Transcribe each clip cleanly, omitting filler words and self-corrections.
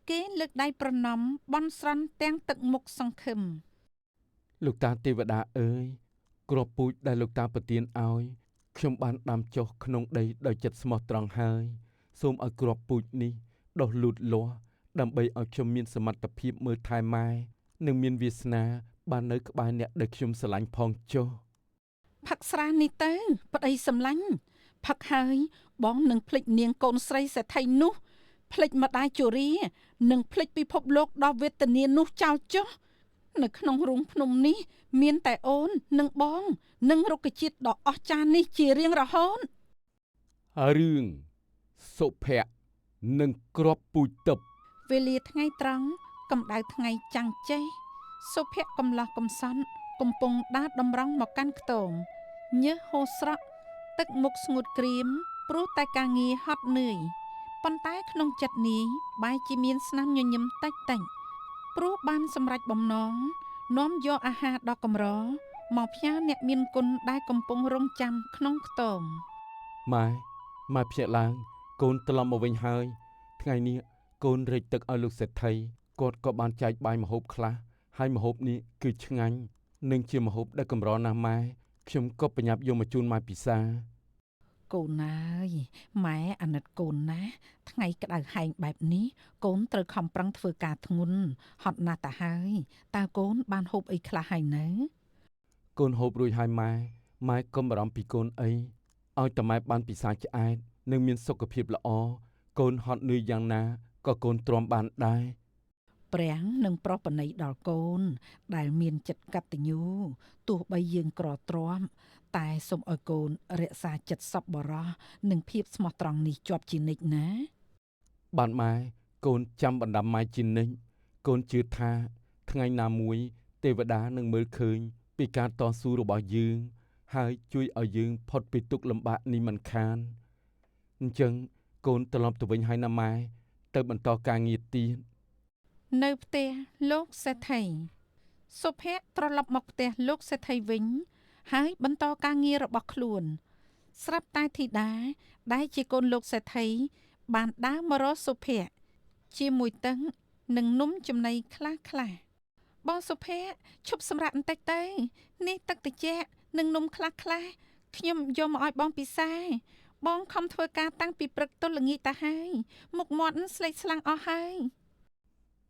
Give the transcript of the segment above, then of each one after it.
គេលើកដៃប្រណម្យបន់ស្រន់ទាំងទឹកមុខសង្ឃឹមលោកតាទេវតាអើយគ្រាប់ពូជដែលលោកតាប្រទានឲ្យខ្ញុំបានដាំចុះក្នុងដីដោយចិត្តស្មោះត្រង់ហើយសូមឲ្យគ្រាប់ពូជនេះដុះលូតលាស់ដើម្បីឲ្យខ្ញុំមានសមត្ថភាពមើលថែម៉ែនិងមានវាសនាបាននៅក្បែរអ្នកដែលខ្ញុំស្រឡាញ់ផងចុះផឹកស្រានេះទៅប្តីសម្លាញ់ផឹកហើយបងនឹងភ្លេចនាងកូនស្រីសេដ្ឋីនោះភ្លេចម្ដាយជរានិងភ្លេចពិភពលោកដ៏វេទនានោះចោលចុះនៅក្នុងរូងភ្នំនេះមានតែអូននិងបងនិងរុក្ខជាតិដ៏អស្ចារ្យនេះជារៀងរហូតរឿងសុភ័ក្រនិងគ្រាប់ពូជទឹកវេលាថ្ងៃត្រង់កម្ដៅថ្ងៃចាំងចេះសុភ័ក្រកំឡោះកំសត់កំពុងដើរតម្រង់មកកាន់ខ្ទមញើសហូរស្រក់ទឹកមុខស្ងួតក្រៀមព្រោះតែការងារហត់នឿយប៉ុន្តែក្នុងចិត្តនាយបែរជាមានស្នាមញញឹមតិចតិចព្រោះបានសម្រេចបំណងនាំយកអាហារដ៏កម្រមកផ្ញើអ្នកមានគុណដែលកំពុងរងចាំក្នុងខ្ទមម៉ែភ្ញាក់ឡើងកូនត្រឡប់មកវិញហើយថ្ងៃនេះកូនរែកទឹកឲ្យលោកសេដ្ឋីគាត់ក៏បានចែកបាយម្ហូបខ្លះហើយម្ហូបនេះគឺឆ្ងាញ់និងជាម្ហូបដែលកម្រណាស់ម៉ែខ្ញុំក៏ប្រញាប់យកមកជូនម៉ែពិសាកូនអើយម៉ែអាណិតកូនណាថ្ងៃក្តៅហែងបែបនេះកូនត្រូវខំប្រឹងធ្វើការធ្ងន់ហត់ណាស់ទៅហើយតើកូនបានហូបអីខ្លះហើយនៅកូនហូបរួចហើយម៉ែកុំបារម្ភពីកូនអីឲ្យតែម៉ែបានពិសាឆ្អែតនិងមានសុខភាពល្អកូនហត់នឿយយ៉ាងណាក៏កូនទ្រាំបានដែរព្រះនឹងប្រោសប្រណីដល់កូនដែលមានចិត្តកតញ្ញូទោះបីយើងក្រទ្រាំតែសូមឲ្យកូនរក្សាចិត្តសប្បុរសនិងភាពស្មោះត្រង់នេះជាប់ជានិច្ចណាបានម៉ែកូនចាំបណ្ដាំម៉ែជានិច្ចកូនជឿថាថ្ងៃណាមួយទេវតានឹងមើលឃើញពីការតស៊ូរបស់យើងហើយជួយឲ្យយើងផុតពីទុក្ខលំបាកនេះមិនខានអញ្ចឹងកូនត្រឡប់ទៅវិញហើយណាម៉ែទៅបន្តការងារទៀតនៅផ្ទះលោកសេដ្ឋីសុភ័ក្រត្រឡប់មកផ្ទះលោកសេដ្ឋីវិញហើយបន្តការងាររបស់ខ្លួនស្រាប់តែធីតាដែលជាកូនលោកសេដ្ឋីបានដើរមករកសុភ័ក្រជាមួយតឹងនិងនំចំណីខ្លះបងសុភ័ក្រឈប់សម្រាកបន្តិចទៅនេះទឹកត្រជាក់និងនំខ្លះខ្ញុំយកមកឲ្យបងពិសាបងខំធ្វើការតាំងពីព្រឹកទល់ល្ងាចទៅហើយមុខមាត់ស្លេកស្លាំងអស់ហើយ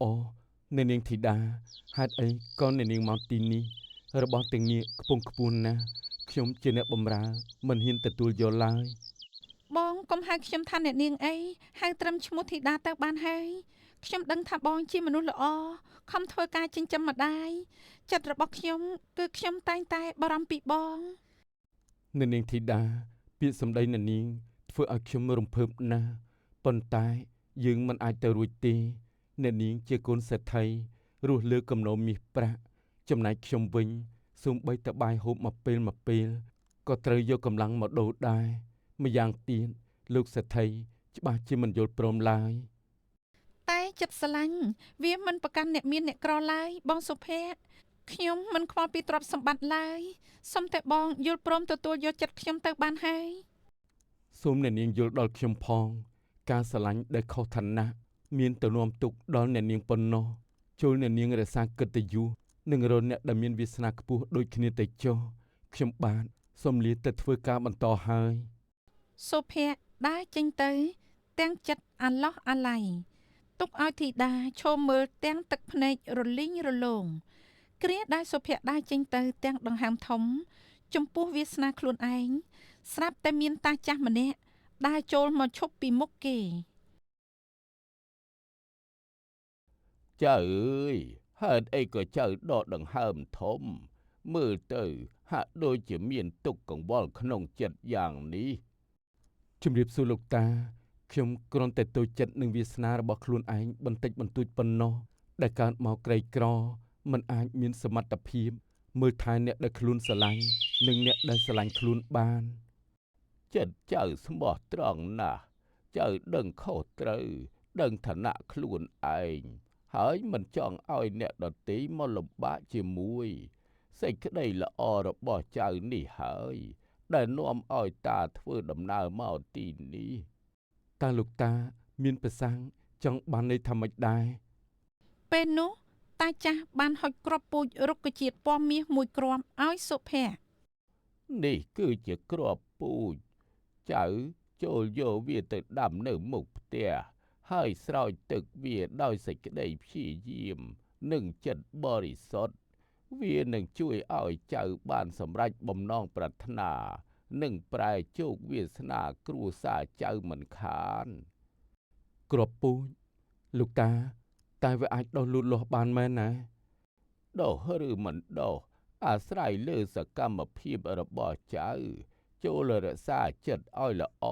អូអ្នកនាងធីតាហេតុអីក៏អ្នកនាងមកទីនេះរបស់ទាំងនេះខ្ពង់ខ្ពស់ណាស់ខ្ញុំជាអ្នកបម្រើមិនហ៊ានទទួលយកឡើយបងកុំហៅខ្ញុំថាអ្នកនាងអីហៅត្រឹមឈ្មោះធីតាទៅបានហើយខ្ញុំដឹងថាបងជាមនុស្សល្អខំធ្វើការចិញ្ចឹមម្ដាយចិត្តរបស់ខ្ញុំគឺខ្ញុំតែងតែបារម្ភពីបងអ្នកនាងធីតាពាក្យសម្ដីអ្នកនាងធ្វើឲ្យខ្ញុំរំភើបណាស់ប៉ុន្តែយើងមិនអាចទៅរួចទេអ្នកនាងជាកូនសេដ្ឋីរស់លើគំនរមាសប្រាក់ចំណែកខ្ញុំវិញសូម្បីតែបាយហូបមួយពេលក៏ត្រូវយកកម្លាំងមកដូរដែរម្យ៉ាងទៀតលោកសេដ្ឋីច្បាស់ជាមិនយល់ព្រមឡើយតែចិត្តស្រឡាញ់វាមិនប្រកាន់អ្នកមានអ្នកក្រឡើយបងសុភ័ក្រខ្ញុំមិនខ្វល់ពីទ្រព្យសម្បត្តិឡើយសូមតែបងយល់ព្រមទទួលយកចិត្តខ្ញុំទៅបានហើយសូមអ្នកនាងយល់ដល់ខ្ញុំផងការស្រឡាញ់ដែលខុសឋានៈមានទៅនាំទុកដល់អ្នកនាងប៉ុណ្ណោះចូលអ្នកនាងរក្សាកិត្តិយសនិងរកអ្នកដែលមានវាសនាខ្ពស់ដូចគ្នាទៅចុះខ្ញុំបាទសូមលាទៅធ្វើការបន្តហើយសុភ័ក្រដើរចេញទៅទាំងចិត្តអាឡោះអាល័យទុកឲ្យធីតាឈមមើលទាំងទឹកភ្នែករលីងរលោងគ្រាដែលសុភ័ក្រដើរចេញទៅទាំងដង្ហើមធំចំពោះវាសនាខ្លួនឯងស្រាប់តែមានតាចាស់ម្នាក់ដើរចូលមកឈប់ពីមុខគេចៅអើយហេតុអីក៏ចៅដកដង្ហើមធំមើលទៅហាក់ដូចជាមានទុក្ខកង្វល់ក្នុងចិត្តយ៉ាងនេះជំរាបសួរលោកតាខ្ញុំគ្រាន់តែតូចចិត្តនឹងវាសនារបស់ខ្លួនឯងបន្តិចបន្តួចប៉ុណ្ណោះដែលកើតមកក្រីក្រមិនអាចមានសមត្ថភាពមើលថែអ្នកដែលខ្លួនស្រឡាញ់និងអ្នកដែលស្រឡាញ់ខ្លួនបានចិត្តចៅស្មោះត្រង់ណាស់ចៅដឹងខុសត្រូវដឹងឋានៈខ្លួនឯងហើយមិនចង់ឲ្យអ្នកដទៃមកលំបាកជាមួយសេចក្តីល្អរបស់ចៅនេះហើយដែលនាំឲ្យតាធ្វើដំណើរមកទីនេះតើលោកតាមានប្រសាសន៍ ចង់បានន័យថាម៉េចដែរពេលនោះតាចាស់បានហុចគ្រាប់ពូជរុក្ខជាតិពណ៌មាសមួយគ្រាប់ឲ្យសុភ័ក្រនេះគឺជាគ្រាប់ពូជចៅចូលយកវាទៅដាំនៅមុខផ្ទះហើយស្រោចទឹកវាដោយសេចក្តីព្យាយាមនិងចិត្តបរិសុទ្ធវានឹងជួយឲ្យចៅបានសម្រេចបំណងប្រាថ្នានិងប្រែជោគវាសនាគ្រួសារចៅមិនខានគ្រាប់ពូជលោកតាតែវាអាចដុះលូតលាស់បានមែនណាដុះឬមិនដុះអាស្រ័យលើសកម្មភាពរបស់ចៅចូលរក្សាចិត្តឲ្យល្អ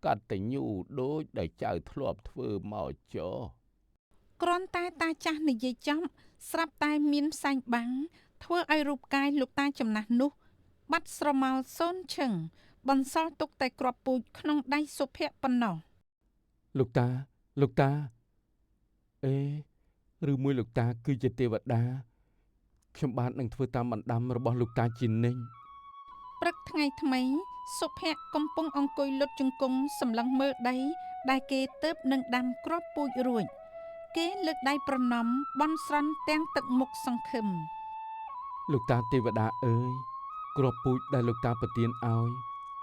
កតញ្ញូដូចដែលចៅធ្លាប់ធ្វើមកចុះគ្រាន់តែតាចាស់និយាយចំស្រាប់តែមានផ្សែងបាំងធ្វើឲ្យរូបកាយលោកតាចំណាស់នោះបាត់ស្រមោលសូនឈឹងបន្សល់ទុកតែគ្រាប់ពូជក្នុងដៃសុភ័ក្រប៉ុណ្ណោះលោកតាអេឬមួយលោកតាគឺជាទេវតាខ្ញុំបាននឹងធ្វើតាមបណ្ដាំរបស់លោកតាជានិច្ចព្រឹកថ្ងៃថ្មីសុភ័ក្រកំពុងអង្គុយលុតជង្គង់សម្លឹងមើលដីដែលគេទៅបនឹងដាំគ្រាប់ពូជរួចគេលើកដៃប្រណម្យបន់ស្រន់ទាំងទឹកមុខសង្ឃឹមលោកតាទេវតាអើយគ្រាប់ពូជដែលលោកតាប្រទានឲ្យ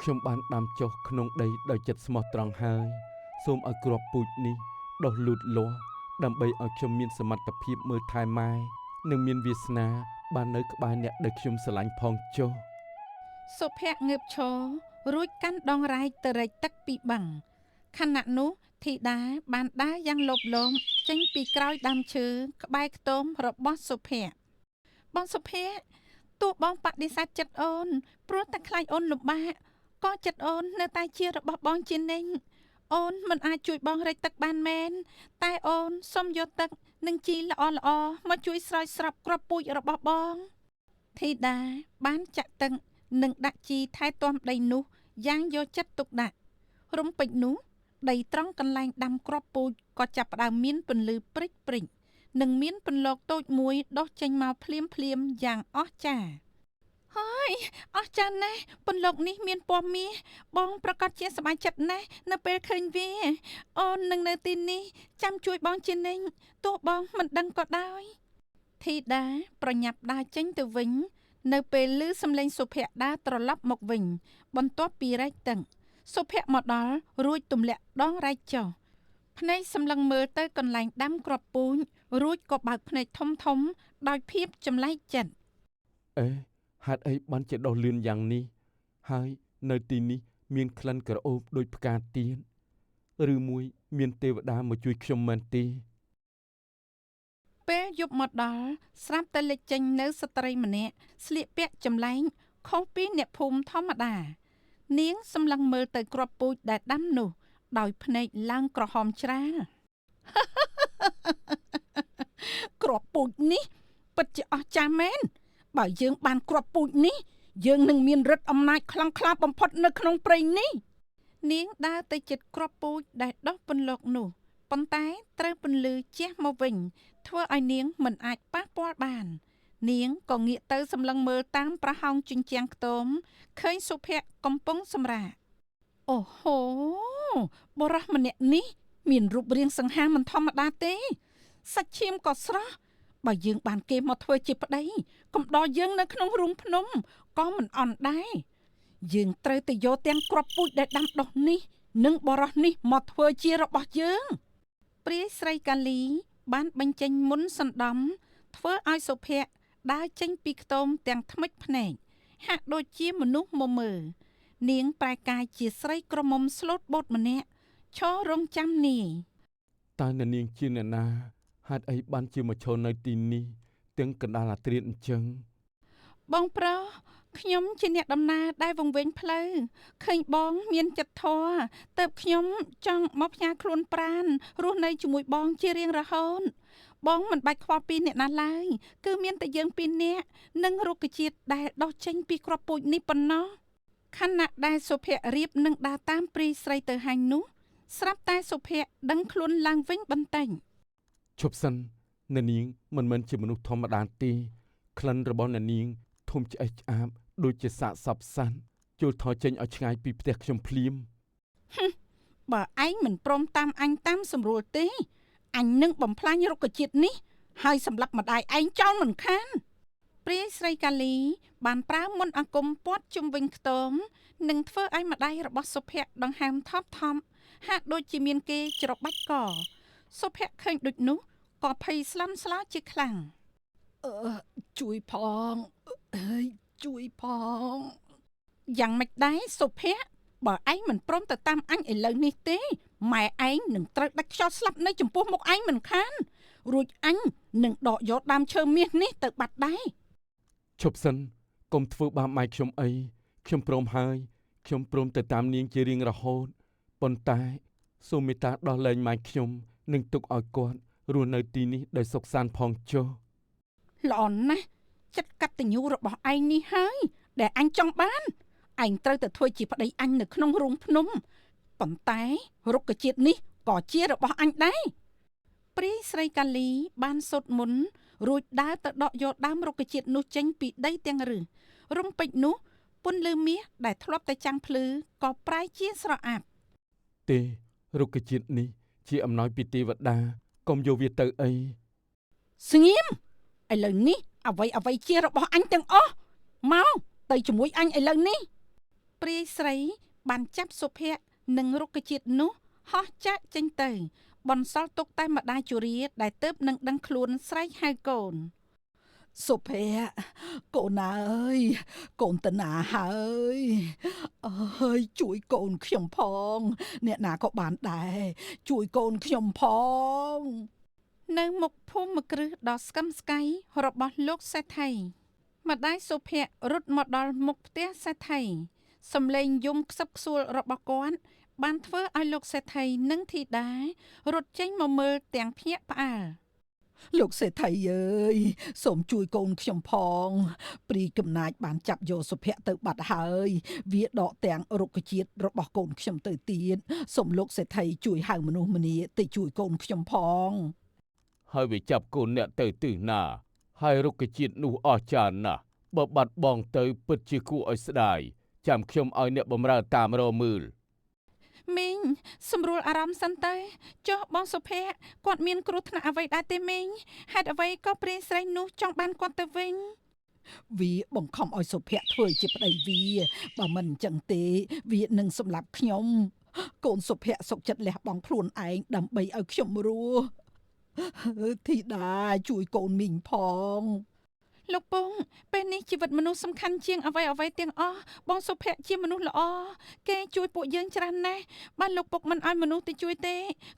ខ្ញុំបានដាំចុះក្នុងដីដោយចិត្តស្មោះត្រង់ហើយសូមឲ្យគ្រាប់ពូជនេះដុះលូតលាស់ដើម្បីឲ្យខ្ញុំមានសមត្ថភាពមើលថែម៉ែនិងមានវាសនាបាននៅក្បែរអ្នកដែលខ្ញុំស្រឡាញ់ផងចុះសុភ័ក្រងើបឈររួចកាន់ដងរែកទៅរែកទឹកពីបឹងខណៈនោះធីតាបានដើរយ៉ាងលោភលំចេញពីក្រោយដើមឈើក្បែរខ្ទមរបស់សុភ័ក្របងសុភ័ក្រទោះបងបដិសេធចិត្តអូនព្រោះតែខ្លាចអូនលំបាកក៏ចិត្តអូននៅតែជារបស់បងជានិញអូនមិនអាចជួយបងរែកទឹកបានមែនតែអូនសុំយកទឹកនិងជីល្អមកជួយស្រោចស្រពគ្រាប់ពូជរបស់បងធីតាបានចាក់ទឹកនិងដាក់ជីថែទាំដីនោះយ៉ាងយកចិត្តទុកដាក់រំពេចនោះដីត្រង់កន្លែងដាំគ្រាប់ពូជក៏ចាប់ផ្ដើមមានពន្លឺព្រិចនិងមានពន្លកតូចមួយដុះចេញមកភ្លាមយ៉ាងអស្ចារ្យហើយអស្ចារ្យណាស់ពន្លកនេះមានពណ៌មាសបងប្រកាសជាសប្បាយចិត្តណាស់នៅពេលឃើញវាអូននឹងនៅទីនេះចាំជួយបងជានិញទោះបងមិនដឹងក៏ដោយធីតាប្រញាប់ដើរចេញទៅវិញនៅពេលឮសំឡេងសុភ័ក្រដើរត្រឡប់មកវិញបន្ទាប់ពីរែកទឹកសុភ័ក្រមកដល់រួចទម្លាក់ដងរែកចុះភ្នែកសម្លឹងមើលទៅកន្លែងដាំគ្រាប់ពូជរួចក៏បើកភ្នែកធំដោយភាពចម្លែកចិត្តអេហេតុអីបានជាដុះលឿនយ៉ាងនេះហើយនៅទីនេះមានក្លិនក្រអូបដូចផ្កាទៀនឬមួយមានទេវតាមកជួយខ្ញុំមែនទេពេលយប់មកដល់ស្រាប់តែលេចចេញនៅស្ត្រីម្នាក់ស្លៀកពាក់ចម្លែងខុសពីអ្នកភូមិធម្មតានាងសម្លឹងមើលទៅគ្រាប់ពូជដែលដាំនោះដោយភ្នែកឡើងក្រហមច្រាលគ្រាប់ពូជនេះពិតជាអស្ចារ្យមែនបើយើងបានគ្រាប់ពូជនេះយើងនឹងមានឫទ្ធិអំណាចខ្លាំងក្លាបំផុតនៅក្នុងព្រៃនេះនាងដើរទៅជិតគ្រាប់ពូជដែលដុះពន្លកនោះប៉ុន្តែត្រូវពន្លឺជះមកវិញធ្វើឲ្យនាងមិនអាចប៉ះពាល់បាននាងក៏ងាកទៅសម្លឹងមើលតាមប្រហោងជញ្ជាំងខ្ទមឃើញសុភ័ក្រកំពុងសម្រាកអូហូបរិសម្នាក់នេះមានរូបរាងសង្ហាមិនធម្មតាទេសាច់ឈាមក៏ស្រស់បើយើងបានគេមកធ្វើជាប្តីកំដរយើងនៅក្នុងរូងភ្នំក៏មិនអន់ដែរយើងត្រូវទៅយកទាំងគ្រាប់ពូជដែលដាំដុះនេះនិងបរិសនេះមកធ្វើជារបស់យើងព្រាយស្រីកាលីបានបញ្ចេញមុនសណ្ដំធ្វើឲ្យសុភ័ក្រដើរចេញពីខ្ទមទាំងថ្មិចភ្នែកហាក់ដូចជាមនុស្សមកមើលនាងប្រែកាយជាស្រីក្រមុំស្លូតបូតម្នាក់ឈររងចាំនាយតើនាងជាអ្នកណាហេតុអីបានជាមកឈរនៅទីនេះទាំងកណ្ដាលអាធ្រាត្រអញ្ចឹងបងប្រុសខ្ញុំជាអ្នកដំណើរដែលវង្វេងផ្លូវឃើញបងមានចិត្តធម៌ទើបខ្ញុំចង់មកផ្ញើខ្លួនប្រាណរស់នៅជាមួយបងជារៀងរហូតបងមិនបាច់ខ្វល់ពីអ្នកណាឡើយគឺមានតែយើងពីរនាក់និងរុក្ខជាតិដែលដុះចេញពីគ្រាប់ពូជនេះប៉ុណ្ណោះខណៈដែលសុភ័ក្ររៀបនឹងដើរតាមព្រាយស្រីទៅហាញនោះស្រាប់តែសុភ័ក្រដឹងខ្លួនឡើងវិញបន្តិចឈប់សិនអ្នកនាងមិនមែនជាមនុស្សធម្មតាទេក្លិនរបស់អ្នកនាងធំឆ្អេះឆ្អាបដូចជាសាកសពសัตว์ចូលថយចេញឲ្យឆ្ងាយពីផ្ទះខ្ញុំភ្លាម បើឯងមិនព្រមតាមអញតាមសម្រួលទេអញនឹងបំផ្លាញរុក្ខជាតិនេះហើយសម្លាប់ម្ដាយឯងចោលមិនខានព្រាយស្រីកាលីបានប្រើមន្តអាគមព័ទ្ធជុំវិញខ្ទមនិងធ្វើឲ្យម្ដាយរបស់សុភ័ក្រដង្ហើមថប់ថប់ហាក់ដូចជាមានគេច្របាច់កសុភ័ក្រឃើញដូចនោះក៏ភ័យស្លន់ស្លោជាខ្លាំងជួយផងជួយផងយ៉ាងម៉េចដែរសុភ័ក្របើឯងមិនព្រមទៅតាមអញឥឡូវនេះទេម៉ែឯងនឹងត្រូវដាច់ខ្យល់ស្លាប់នៅចំពោះមុខឯងមិនខានរួចអញនឹងដកយកដើមឈើមាសនេះទៅបាត់ដែរឈប់សិនកុំធ្វើបាបម៉ែខ្ញុំអីខ្ញុំព្រមហើយខ្ញុំព្រមទៅតាមនាងជារៀងរហូតប៉ុន្តែសូមមេត្តាដោះលែងម៉ែខ្ញុំនិងទុកឲ្យគាត់រស់នៅទីនេះដោយសុខសាន្តផងចុះល្អណាស់ចិត្តកតញ្ញូរបស់ឯងនេះហើយដែលអញចង់បានឯងត្រូវទៅធ្វើជាប្តីអញនៅក្នុងរូងភ្នំប៉ុន្តែរុក្ខជាតិនេះក៏ជារបស់អញដែរព្រាយស្រីកាលីបានសូត្រមន្តរួចដើរទៅដកយកដើមរុក្ខជាតិនោះចេញពីដីទាំងរឹសរុងពេជ្រនោះពន្លឺមាសដែលធ្លាប់តែចាំងភ្លឺក៏ប្រែជាស្រអាប់ទេរុក្ខជាតិនេះជាអំណោយពីទេវតាកុំយកវាទៅអីស្ងៀមឥឡូវនេះអ្វីជារបស់អញទាំងអស់មកទៅជាមួយអញឥឡូវនេះព្រាយស្រីបានចាប់សុភ័ក្រនិងរុក្ខជាតិនោះហោះចាក់ចេញទៅបន្សល់ទុកតែម្ដាយជរាដែលទៅនឹងដឹងខ្លួនស្រែកហៅកូនសុភ័ក្រកូនអើយកូនតណាហើយអើយជួយកូនខ្ញុំផងអ្នកណាក៏បានដែរជួយកូនខ្ញុំផងនៅមុខភូមិគ្រឹះដ៏ស្កឹមស្កៃរបស់លោកសេដ្ឋីម្ដាយសុភ័ក្ររត់មកដល់មុខផ្ទះសេដ្ឋីសំឡេងយំខ្សឹបខ្សួលរបស់គាត់បានធ្វើឲ្យលោកសេដ្ឋីនិងធីតារត់ចេញមកមើលទាំងភ្ញាក់ផ្អើលលោកសេដ្ឋីអើយសូមជួយកូនខ្ញុំផងព្រីកំណាចបានចាប់យកសុភ័ក្រទៅបាត់ហើយវាដកទាំងរុក្ខជាតិរបស់កូនខ្ញុំទៅទៀតសូមលោកសេដ្ឋីជួយហៅមនុស្សម្នាទៅជួយកូនខ្ញុំផងហើយវាចាប់កូនអ្នកទៅទិសណាហើយរុក្ខជាតិនោះអស្ចារ្យណាស់បើបាត់បង់ទៅពិតជាគួរឲ្យស្ដាយចាំខ្ញុំឲ្យអ្នកបម្រើតាមរកមើលមីងសម្រួលអារម្មណ៍សិនទៅចុះបងសុភ័ក្រគាត់មានគ្រោះថ្នាក់អ្វីដែរទេមីងហេតុអ្វីក៏ព្រាយស្រីនោះចង់បានគាត់ទៅវិញវាបង្ខំឲ្យសុភ័ក្រធ្វើជាប្តីវាបើមិនអញ្ចឹងទេវានឹងសម្លាប់ខ្ញុំកូនសុភ័ក្រសុកចិត្តលះបង់ខ្លួនឯងដើម្បីឲ្យខ្ញុំរស់ធីតាជួយកូនមីងផងលោកពងពេលនេះជីវិតមនុស្សសំខាន់ជាងអ្វីទាំងអស់បងសុភ័ក្រជាមនុស្សល្អគេជួយពួកយើងច្រើនណាស់បានលោកពុកមិនឲ្យមនុស្សទៅជួយទេ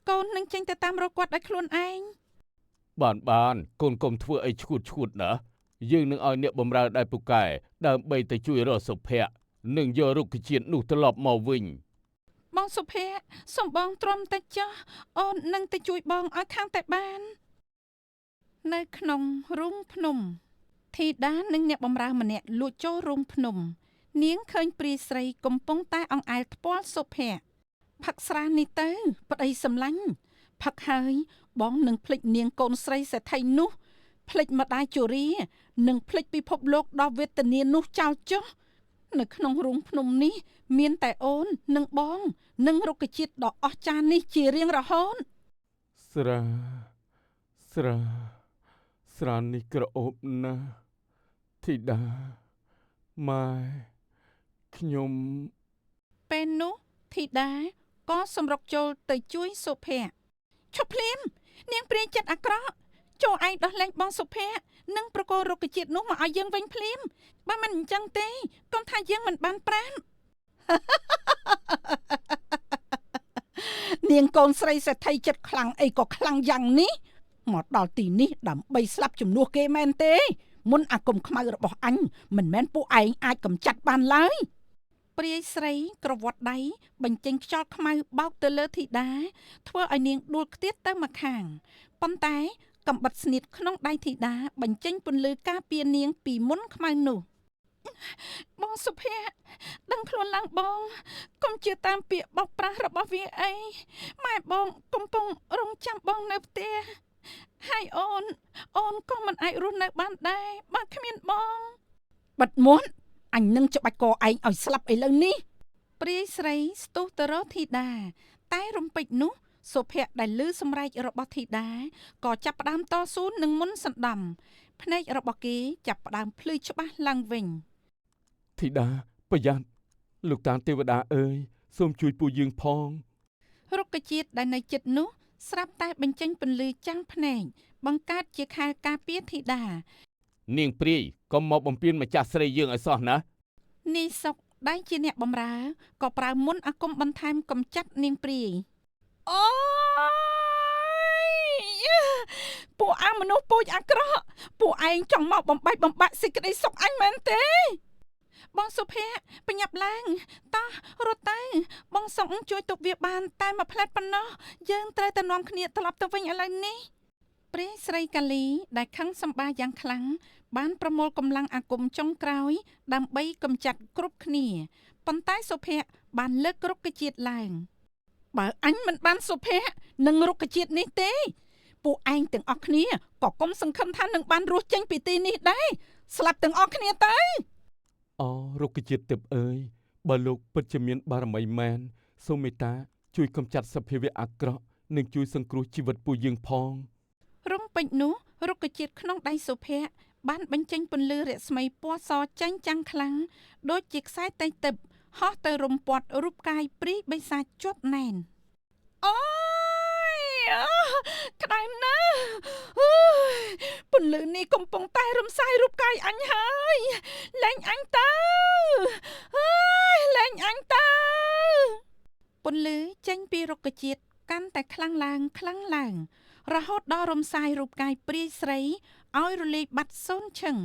កូននឹងចេញទៅតាមរកគាត់ដោយខ្លួនឯងបានកូនកុំធ្វើអីឈួតណាយើងនឹងឲ្យអ្នកបម្រើដែលពូកែដើម្បីទៅជួយរកសុភ័ក្រនិងយករុក្ខជាតិនោះត្រឡប់មកវិញបងសុភ័ក្រសូមបងទ្រាំតែចុះអូននឹងទៅជួយបងឲ្យខាងតែបាននៅក្នុងរូងភ្នំធីតានិងអ្នកបម្រើម្នាក់លួចចូលរូងភ្នំនាងឃើញព្រាយស្រីកំពុងតែអង្អែលថ្ពាល់សុភ័ក្រផឹកស្រានេះទៅប្តីសម្លាញ់ផឹកហើយបងនឹងភ្លេចនាងកូនស្រីសេដ្ឋីនោះភ្លេចម្ដាយជរានិងភ្លេចពិភពលោកដ៏វេទនានោះចោលចុះនៅក្នុងរូងភ្នំនេះមានតែអូននិងបងនិងរុក្ខជាតិដ៏អស្ចារ្យនេះជារៀងរហូតស្រានេះក្រអូបណាស់ធីតាម៉ែខ្ញុំពេលនោះធីតាក៏សម្រុកចូលទៅជួយសុភ័ក្រឈប់ភ្លាមនាងព្រាយចិត្តអាក្រក់ចូលឯងដោះលែងបងសុភ័ក្រនិងប្រកោរុក្ខជាតិនោះមកឲ្យយើងវិញភ្លាមបើមិនអញ្ចឹងទេកុំថាយើងមិនបានប្រាំនាងកូនស្រីសេដ្ឋីចិត្តខ្លាំងអីក៏ខ្លាំងយ៉ាងនេះមកដល់ទីនេះដើម្បីស្លាប់ជំនួសគេមែនទេមុនអាគមខ្មៅរបស់អញមិនមែនពួកឯងអាចកម្ចាត់បានឡើយព្រាយស្រីក្រវាត់ដៃបញ្ចេញខ្យល់ខ្មៅបោកទៅលើធីតាធ្វើឲ្យនាងដួលខ្ទាតទៅម្ខាងប៉ុន្តែកំបិតស្នៀតក្នុងដៃធីតាបញ្ចេញពន្លឺការពារនាងពីមុនខ្មៅនោះបងសុភ័ក្រដឹងខ្លួនឡើងបងកុំជឿតាមពាក្យបោកប្រាស់របស់វាអីម៉ែបងកំពុងរងចាំបងនៅផ្ទះហើយអូនក៏មិនអាចរស់នៅបានដែរបើគ្មានបងបិទមាត់អញនឹងច្បាច់កឯងឲ្យស្លាប់ឥឡូវនេះព្រាយស្រីស្ទុះទៅរកធីតា តែរំពេចនោះសុភ័ក្រដែលឮសម្រែករបស់ធីតាក៏ចាប់ផ្ដើមតស៊ូនឹងមុនសណ្ដំភ្នែករបស់គេចាប់ផ្ដើមភ្លឺច្បាស់ឡើងវិញ ធីតាប្រយ័ត្នលោកតាទេវតាអើយសូមជួយពួកយើងផង រុក្ខជាតិដែលនៅជិតនោះស្រាប់តែបញ្ចេញពន្លឺចាំងភ្នែកបង្កើតជាខែលការពារធីតា នាងព្រាយកុំមកបំពេញម្ចាស់ស្រីយើងឲ្យសោះណា នីសុកដែលជាអ្នកបម្រើក៏ប្រើមុនអាគមបន្ថែមកំចាត់នាងព្រាយអូយពួកអាមនុស្សពូជអាក្រក់ពួកឯងចង់មកបំបែកបំបាក់សេចក្តីសុខអញមែនទេបងសុភ័ក្របញ្ញាប់ឡើងតោះរត់ទៅបងសុកជួយទុកវាបានតែមួយផ្លែតប៉ុណ្ណោះយើងត្រូវតែនាំគ្នាត្រឡប់ទៅវិញឥឡូវនេះព្រះស្រីកាលីដែលខឹងសម្បាយ៉ាងខ្លាំងបានប្រមូលកម្លាំងអាគមចុងក្រោយដើម្បីកម្ចាត់គ្រប់គ្នាប៉ុន្តែសុភ័ក្របានលើករុក្ខជាតិឡើងបើអញមិនបានសុភ័ក្រនឹងរុក្ខជាតិនេះទេពួកឯងទាំងអស់គ្នាក៏កុំសង្ឃឹមថានឹងបានរស់ចេញពីទីនេះដែរស្លាប់ទាំងអស់គ្នាទៅ អូរុក្ខជាតិទិព្វអើយបើលោកពិតជាមានបារមីមែនសូមមេត្តាជួយកម្ចាត់សភាវៈអាក្រក់និងជួយសង្គ្រោះជីវិតពួកយើងផង រំពេចនោះរុក្ខជាតិក្នុងដៃសុភ័ក្របានបញ្ចេញពន្លឺរស្មីពណ៌សចាញ់ចាំងខ្លាំងដូចជាខ្សែតេទិបហោះទៅរំពាត់រូបកាយព្រីបិសាចជាប់ណែនអូយក្តៅណាស់ពន្លឺនេះកំពុងតែរំសាយរូបកាយអញហើយលែងអញទៅលែងអញទៅពន្លឺចេញពីរុក្ខជាតិកាន់តែខ្លាំងឡើងរហូតដល់រំសាយរូបកាយព្រាយស្រីឲ្យរលាយបាត់សូន្យឈឹង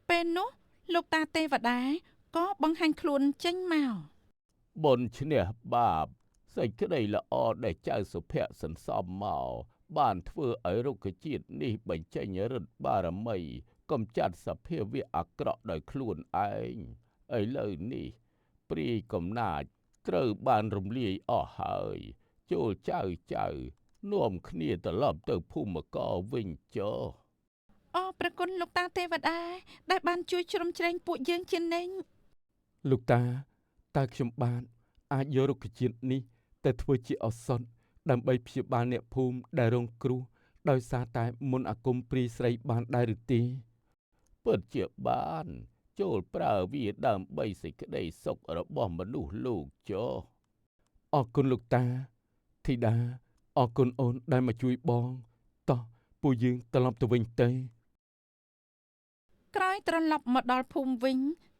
ពេលនោះលោកតាទេវតាក៏បង្ហាញខ្លួនចេញមក បុណ្យឈ្នះបាបសេចក្តីល្អដែលចៅសុភ័ក្រសន្សំមកបានធ្វើឲ្យរុក្ខជាតិនេះបញ្ចេញឫទ្ធិបារមីកម្ចាត់សភាវៈអាក្រក់ដោយខ្លួនឯងឥឡូវនេះព្រាយកំណាចត្រូវបានរំលាយអស់ហើយចូលចៅនាំគ្នាត្រឡប់ទៅភូមិករវិញចុះ អូព្រះគុណលោកតាទេវតាដែលបានជួយជ្រោមជ្រែងពួកយើងជានិញ លោកតាតើខ្ញុំបានអាចយករុក្ខជាតិនេះទៅធ្វើជាឱសថដើម្បីព្យាបាលអ្នកភូមិដែលរងគ្រោះដោយសារតែមុនអាគមព្រាយស្រីបានដែរឬទេ ពិតជាបានចូលប្រើវាដើម្បីសេចក្តីសុខរបស់មនុស្សលោកចុះ អរគុណលោកតាធីតាអរគុណអូនដែលមកជួយបងតោះពួកយើងត្រឡប់ទៅវិញទៅ ក្រោយត្រឡប់មកដល់ភូមិវិញ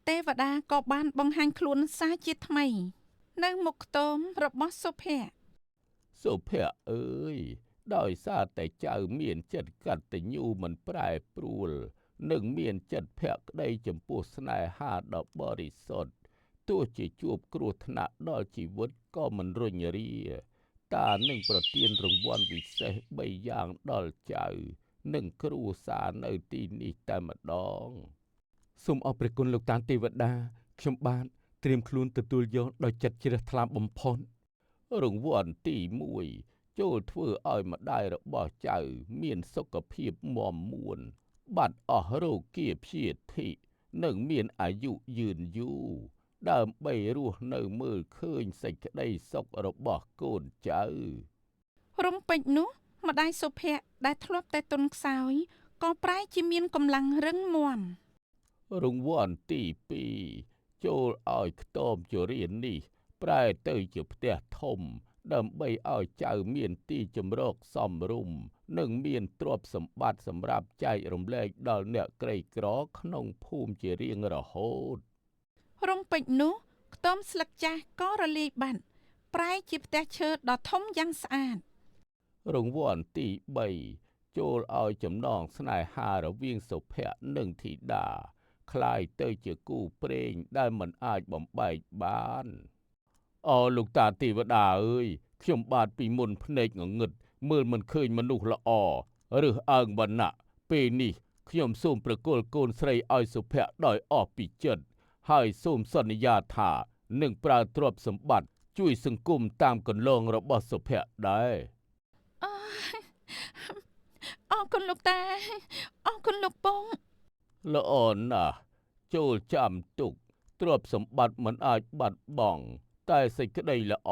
ទេវតាក៏បានបង្ហាញខ្លួនសារជាថ្មីនៅមុខខ្ទមរបស់សុភ័ក្រ សុភ័ក្រអើយដោយសារតែចៅមានចិត្តកតញ្ញូមិនប្រែប្រួលនិងមានចិត្តភក្តីចំពោះស្នេហាដ៏បរិសុទ្ធទោះជាជួបគ្រោះថ្នាក់ដល់ជីវិតក៏មិនរុញរាតានឹងប្រទានរង្វាន់វិសេស3យ៉ាងដល់ចៅនិងគ្រួសារនៅទីនេះតែម្ដង សូមអរព្រះគុណលោកតាទេវតាខ្ញុំបានត្រៀមខ្លួនទទួលយកដោយចិត្តជ្រះថ្លាបំផុត រង្វាន់ទី1ចូលធ្វើឲ្យម្ដាយរបស់ចៅមានសុខភាពមាំមួនបាត់អស់រោគាព្យាធិនិងមានអាយុយឺនយូរដើម្បីរស់នៅមើលឃើញសេចក្តីសុខរបស់កូនចៅ រំពេចនោះម្ដាយសុភ័ក្រដែលធ្លាប់តែទន់ខ្សោយក៏ប្រែជាមានកម្លាំងរឹងមាំ រង្វាន់ទី2ចូលឲ្យខ្ទមជរានេះប្រែទៅជាផ្ទះធំដើម្បីឲ្យចៅមានទីជម្រកសមរម្យនិងមានទ្រព្យសម្បត្តិសម្រាប់ចែករំលែកដល់អ្នកក្រីក្រក្នុងភូមិជារៀងរហូត រំពេចនោះខ្ទមស្លឹកចាស់ក៏រលាយបាត់ប្រែជាផ្ទះឈើដ៏ធំយ៉ាងស្អាត រង្វាន់ទី3ចូលឲ្យចំណងស្នេហារវាងសុភ័ក្រនិងធីតាคล้ายទៅជាគូព្រេងដែលមិនអាចបំបែកបានអូលោកតាទេវតាអើយខ្ញុំបាទពីមុនភ្នែកងងឹតមើលមិនឃើញមនុស្សល្អឬអើងវណ្ណៈពេលនេះខ្ញុំសូមប្រគល់កូនស្រីឲ្យសុភ័ក្រដោយអស់ពីចិត្តហើយសូមសន្យាថានឹងប្រើទ្រព្យសម្បត្តិជួយសង្គមតាមកន្លងរបស់សុភ័ក្រដែរ អរគុណលោកតាអរគុណលោកពង ល្អណាស់ចូលចាំទុកទ្រព្យសម្បត្តិមិនអាចបាត់បង់ តែសេចក្តីល្អ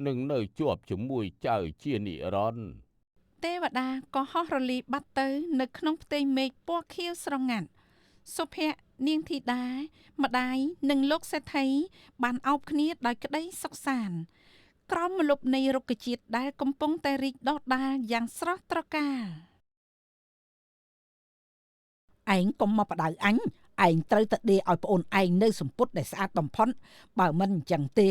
នឹងនៅជាប់ជាមួយចៅជានិរន្តរ៍ ទេវតាក៏ហោះរលីបាត់ទៅនៅក្នុងផ្ទៃមេឃពណ៌ខៀវស្រងាត់សុភ័ក្រនាងធីតាម្ដាយនិងលោកសេដ្ឋីបានអោបគ្នាដោយក្តីសុខសាន្តក្រោមម្លប់នៃរុក្ខជាតិដែលកំពុងតែរីកដុះដាលយ៉ាងស្រស់ត្រកាលឯងកុំមកបដៅអញឯងត្រូវតែដេកឲ្យប្អូនឯងនៅសម្ពុតដែលស្អាតបំផុតបើមិនអញ្ចឹងទេ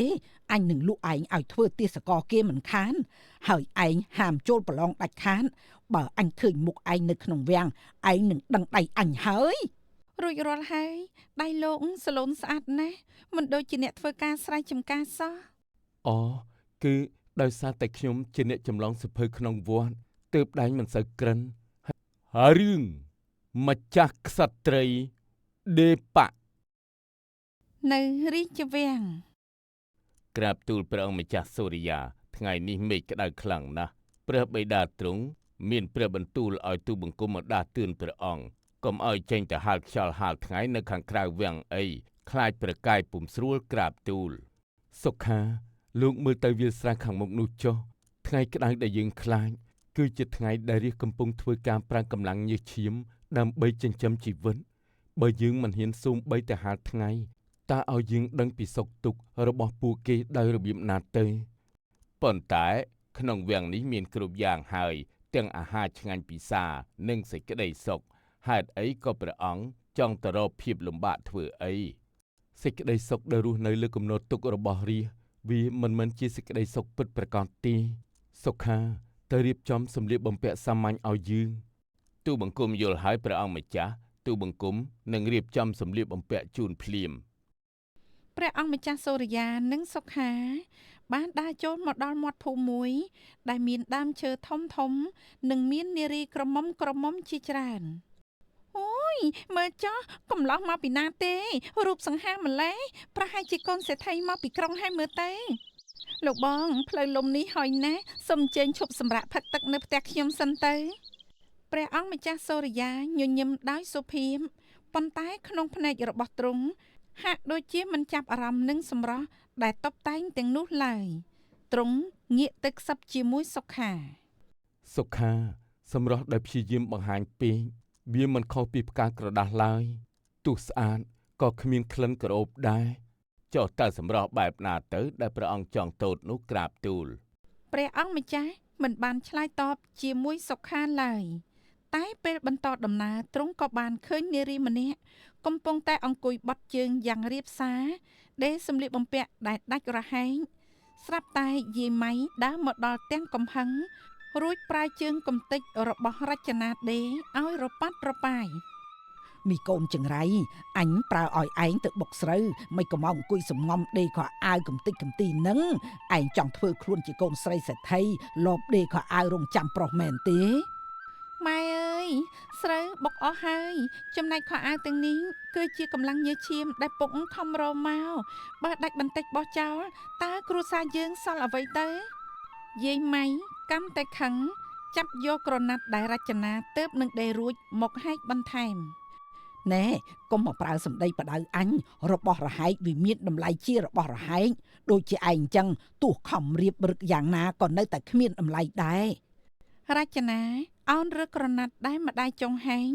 អញនឹងលក់ឯងឲ្យធ្វើទេសកលគេមិនខានហើយឯងហាមចូលប្រឡងដាច់ខាតបើអញឃើញមុខឯងនៅក្នុងវាំងឯងនឹងដឹងដៃអញហើយរួចរាល់ហើយដៃលោកសលូនស្អាតណាស់មិនដូចជាអ្នកធ្វើការស្រែចម្ការសោះអូគឺដោយសារតែខ្ញុំជាអ្នកចម្លងសភៅក្នុងវត្តទើបដៃមិនសូវក្រិនហើយរឿងម្ចាស់ក្សត្រីដេប៉ានៅរាជវាំងក្រាបទូលព្រះអង្គម្ចាស់សូរិយាថ្ងៃនេះមេឃក្តៅខ្លាំងណាស់ព្រះបិតាទ្រង់មានព្រះបន្ទូលឲ្យទូបង្គំមកដាស់តឿនព្រះអង្គកុំឲ្យចេញទៅហាលខ្យល់ហាលថ្ងៃនៅខាងក្រៅវាំងអីខ្លាចប្រកាយពុំស្រួលក្រាបទូលសុខាលោកមើលទៅវាលស្រែខាងមុខនោះចុះថ្ងៃក្តៅដែលយើងខ្លាចគឺជាថ្ងៃដែលរាជកំពុងធ្វើការប្រាំងកម្លាំងញើសឈាមដើម្បីចិញ្ចឹមជីវិតបើយើងមិនហ៊ានសូម្បីតែហាលថ្ងៃតើឲ្យយើងដឹងពីសុខទុក្ខរបស់ពួកគេដោយរបៀបណាទេប៉ុន្តែក្នុងវាំងនេះមានគ្រប់យ៉ាងហើយទាំងអាហារឆ្ងាញ់ពិសានិងសេចក្តីសុខហេតុអីក៏ព្រះអង្គចង់ទៅរកភាពលំបាកធ្វើអីសេចក្តីសុខដែលរស់នៅលើគំនរទុក្ខរបស់រាជវាមិនមែនជាសេចក្តីសុខពិតប្រាកដទេសុខាទៅរៀបចំសម្លៀកបំពាក់សាមញ្ញឲ្យយើងទូបង្គំយល់ហើយព្រះអង្គម្ចាស់ទូបង្គំនឹងរៀបចំសម្លៀកបំពាក់ជូនភ្លាមព្រះអង្គម្ចាស់សូរិយានិងសុខាបានដើរចូលមកដល់មាត់ភូមិមួយដែលមានដើមឈើធំធំនិងមាននារីក្រមុំជាច្រើនអូយមើលចុះកំឡោះមកពីណាទេរូបសង្ហាម្លេះប្រហែលជាកូនសេដ្ឋីមកពីក្រុងហើយមើលទៅលោកបងផ្លូវលំនេះហុយណាស់សូមអញ្ជើញឈប់សម្រាកផឹកទឹកនៅផ្ទះខ្ញុំសិនទៅព្រះអង្គម្ចាស់សូរិយាញញឹមដោយសុភាពប៉ុន្តែក្នុងភ្នែករបស់ទ្រង់ហាក់ដូចជាមិនចាប់អារម្មណ៍នឹងសម្រស់ដែលតុបតែងទាំងនោះឡើយទ្រង់ងាកទៅខ្សឹបជាមួយសុខាសម្រស់ដែលព្យាយាមបង្ហាញពេកវាមិនខុសពីផ្កាក្រដាស់ឡើយទោះស្អាតក៏គ្មានក្លិនក្រអូបដែរចុះតើសម្រស់បែបណាទៅដែលព្រះអង្គចង់ទតនោះក្រាបទូលព្រះអង្គម្ចាស់មិនបានឆ្លើយតបជាមួយសុខាឡើយតែពេលបន្តដំណើរទ្រង់ក៏បានឃើញនារីម្នាក់កំពុងតែអង្គុយបត់ជើងយ៉ាងរាបសារដេរសម្លៀកបំពាក់ដែលដាច់រហែងស្រាប់តែយាយម៉ៃដើរមកដល់ទាំងកំហឹងរួចប្រើជើងកំទេចរបស់រចនាដេរឲ្យរប៉ាត់របាយមីកូនចង្រៃអញប្រើឲ្យឯងទៅបុកស្រូវមិនក៏មកអង្គុយសំងំដេរខោអាវកំតិចកំទីនឹងឯងចង់ធ្វើខ្លួនជាកូនស្រីសេដ្ឋីលបដេរខោអាវរងចាំប្រុសមែនទេម៉ែអើយស្រូវបុកអស់ហើយចំណែកខោអាវទាំងនេះគឺជាកម្លាំងញើសឈាមដែលពុកខំរមកបើដាច់បន្តិចបោះចោលតើគ្រួសារយើងសល់អ្វីទៅយាយម៉ៃកាន់តែខឹងចាប់យកក្រណាត់ដែលរចនាទៅនឹងដេររួចមកហែកបន្ថែមណែកុំមកប្រើសម្ដីបដៅអញរបស់រហែកវាមានតម្លៃជារបស់រហែកដូចជាឯងអញ្ចឹងទោះខំរៀបរឹកយ៉ាងណាក៏នៅតែគ្មានតម្លៃដែររចនាអោនរើក្រណាត់ដែលម្ដាយចុងហែង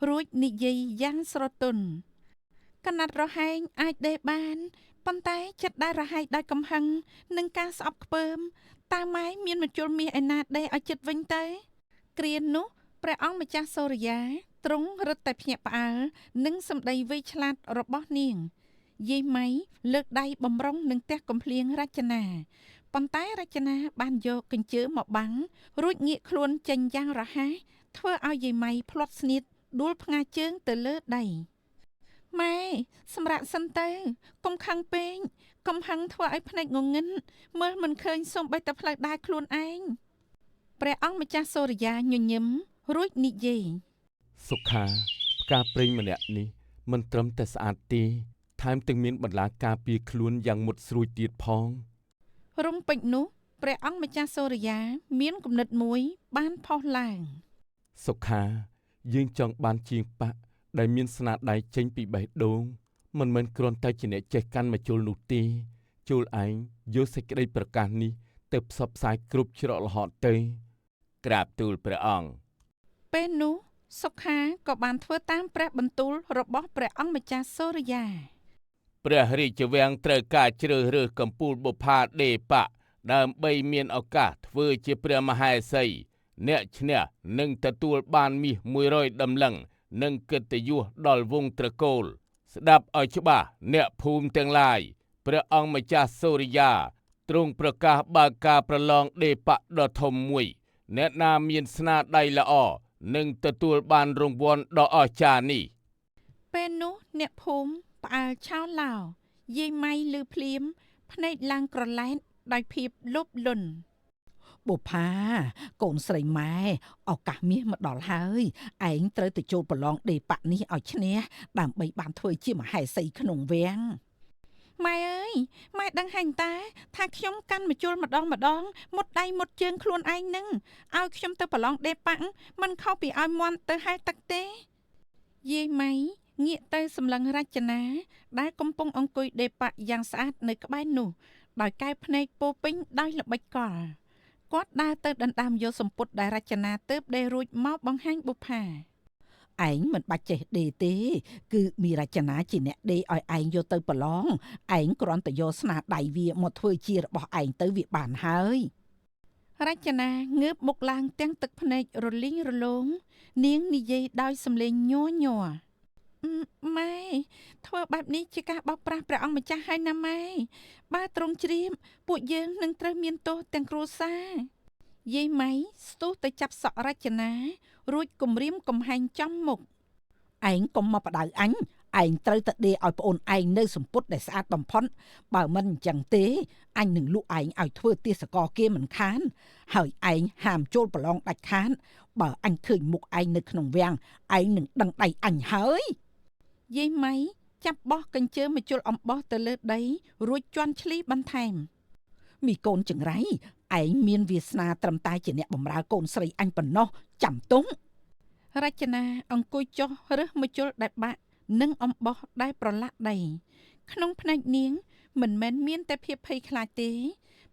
រួចនិយាយយ៉ាងស្រទន់កណាត់រហែងអាចដេរបានប៉ុន្តែចិត្តដែលរហែកដោយកំហឹងនឹងការស្អប់ខ្ពើមតើម៉ែមានមជុលមាសឯណាដេរឲ្យចិត្តវិញទៅគ្រានោះព្រះអង្គម្ចាស់សូរិយាទ្រង់រឹតតែភ្ញាក់ផ្អើលនឹងសម្ដីវៃឆ្លាតរបស់នាងយាយម៉ៃលើកដៃបំរុងនឹងទះកំភ្លៀងរចនាប៉ុន្តែរចនាបានយកកញ្ជើមកបាំងរួចងាកខ្លួនចេញយ៉ាងរហ័សធ្វើឲ្យយាយម៉ៃផ្លាត់ស្នៀតដួលផ្ងាជើងទៅលើដីម៉ែសម្រាប់សិនទៅកុំខឹងពេកកុំហឹងធ្វើឲ្យភ្នែកងងឹនមើលមិនឃើញសូម្បីតែផ្លូវដើរខ្លួនឯងព្រះអង្គម្ចាស់សូរិយាញញឹមរួចនិយាយសុខាផ្កាព្រេងម្នាក់នេះមិនត្រឹមតែស្អាតទេថែមទាំងមានបន្លាការពារខ្លួនយ៉ាងមុតស្រួយទៀតផងរំពេចនោះព្រះអង្គម្ចាស់សូរិយាមានគំនិតមួយបានផុសឡើងសុខាយើងចង់បានជាងប៉ាក់ដែលមានស្នាដៃចេញពីបេះដូងមិនមែនគ្រាន់តែជាអ្នកចេះកាន់ម្ជុលនោះទេ ជួលឯងយកសេចក្តីប្រកាសនេះទៅផ្សព្វផ្សាយគ្រប់ច្រកល្ហកទៅ ក្រាបទូលព្រះអង្គ ពេលនោះសុខាក៏បានធ្វើតាមព្រះបន្ទូលរបស់ព្រះអង្គម្ចាស់សូរិយា ព្រះរាជវាំងត្រូវការជ្រើសរើសកំពូលបុប្ផាដេបៈដើម្បីមានឱកាសធ្វើជាព្រះមហេសីអ្នកឈ្នះនឹងទទួលបានមាស100ដំឡឹងនិងកិត្តិយសដល់វង្សត្រកូល ស្ដាប់ឲ្យច្បាស់អ្នកភូមិទាំងឡាយព្រះអង្គម្ចាស់សូរិយាទ្រង់ប្រកាសបើកការប្រឡងដេបៈដ៏ធំមួយអ្នកណាមានស្នាដៃល្អនឹងទទួលបានរង្វាន់ដ៏អស្ចារ្យនេះ ពេលនោះអ្នកភូមិផ្អើលឆោឡោយាយម៉ៃឮភ្លាមភ្នែកឡើងក្រឡែតដោយភាពលោភលន់បុប្ផាកូនស្រីម៉ែឱកាសមាសមកដល់ហើយឯងត្រូវទៅចូលប្រឡងដេបៈនេះឲ្យឈ្នះដើម្បីបានធ្វើជាមហេសីក្នុងវាំងម៉ែអើយម៉ែដឹងហើយតាថាខ្ញុំកាន់មកជុលម្ដងមុតដៃមុតជើងខ្លួនឯងនឹងឲ្យខ្ញុំទៅប្រឡងដេបៈមិនខុសពីឲ្យមន់ទៅហែលទឹកទេយាយម៉ៃងាកទៅសម្លឹងរចនាដែលកំពុងអង្គុយដេបៈយ៉ាងស្អាតនៅក្បែរនោះដោយកែភ្នែកពោពេញដោយល្បិចកលគាត់ដើរទៅដណ្ដើមយកសម្ពុតដែលរចនាទើបដេរួចមកបង្ហាញបុប្ផាឯងមិនបាច់ចេះដេទេគឺមានរចនាជាអ្នកដេឲ្យឯងយកទៅប្រឡងឯងគ្រាន់តែយកស្នាដៃវាមកធ្វើជារបស់ឯងទៅវាបានហើយរចនាងើបមុខឡើងទាំងទឹកភ្នែករលីងរលោងនាងនិយាយដោយសំឡេងញ័រញ័រម៉ែធ្វើបែបនេះជាការបោកប្រាស់ព្រះអង្គម្ចាស់ហើយណាម៉ែបើទ្រង់ជ្រាបពួកយើងនឹងត្រូវមានទោសទាំងគ្រួសារយាយម៉ៃស្ទុះទៅចាប់សក់រចនារួចគំរាមកំហែងចំមុខឯងកុំមកបដៅអញឯងត្រូវតែដេឲ្យប្អូនឯងនៅសម្ពុតដែលស្អាតបំផុតបើមិនអញ្ចឹងទេអញនឹងលក់ឯងឲ្យធ្វើទាសករគេមិនខានហើយឯងហាមចូលប្រឡងដាច់ខាតបើអញឃើញមុខឯងនៅក្នុងវាំងឯងនឹងដឹងដៃអញហើយយាយម៉ៃចាប់បោះកញ្ជើមកជុលអំបោះទៅលើដីរួចជន់ឈ្លីបន្ថែមមីកូនចង្រៃឯងមានវាសនាត្រឹមតែជាអ្នកបម្រើកូនស្រីអញប៉ុណ្ណោះចាំទង់រចនាអង្គុយចុះរើសមជុលដែលបាក់និងអំបោះដែលប្រឡាក់ដីក្នុងភ្នែកនាងមិនមែនមានតែភាពភ័យខ្លាចទេ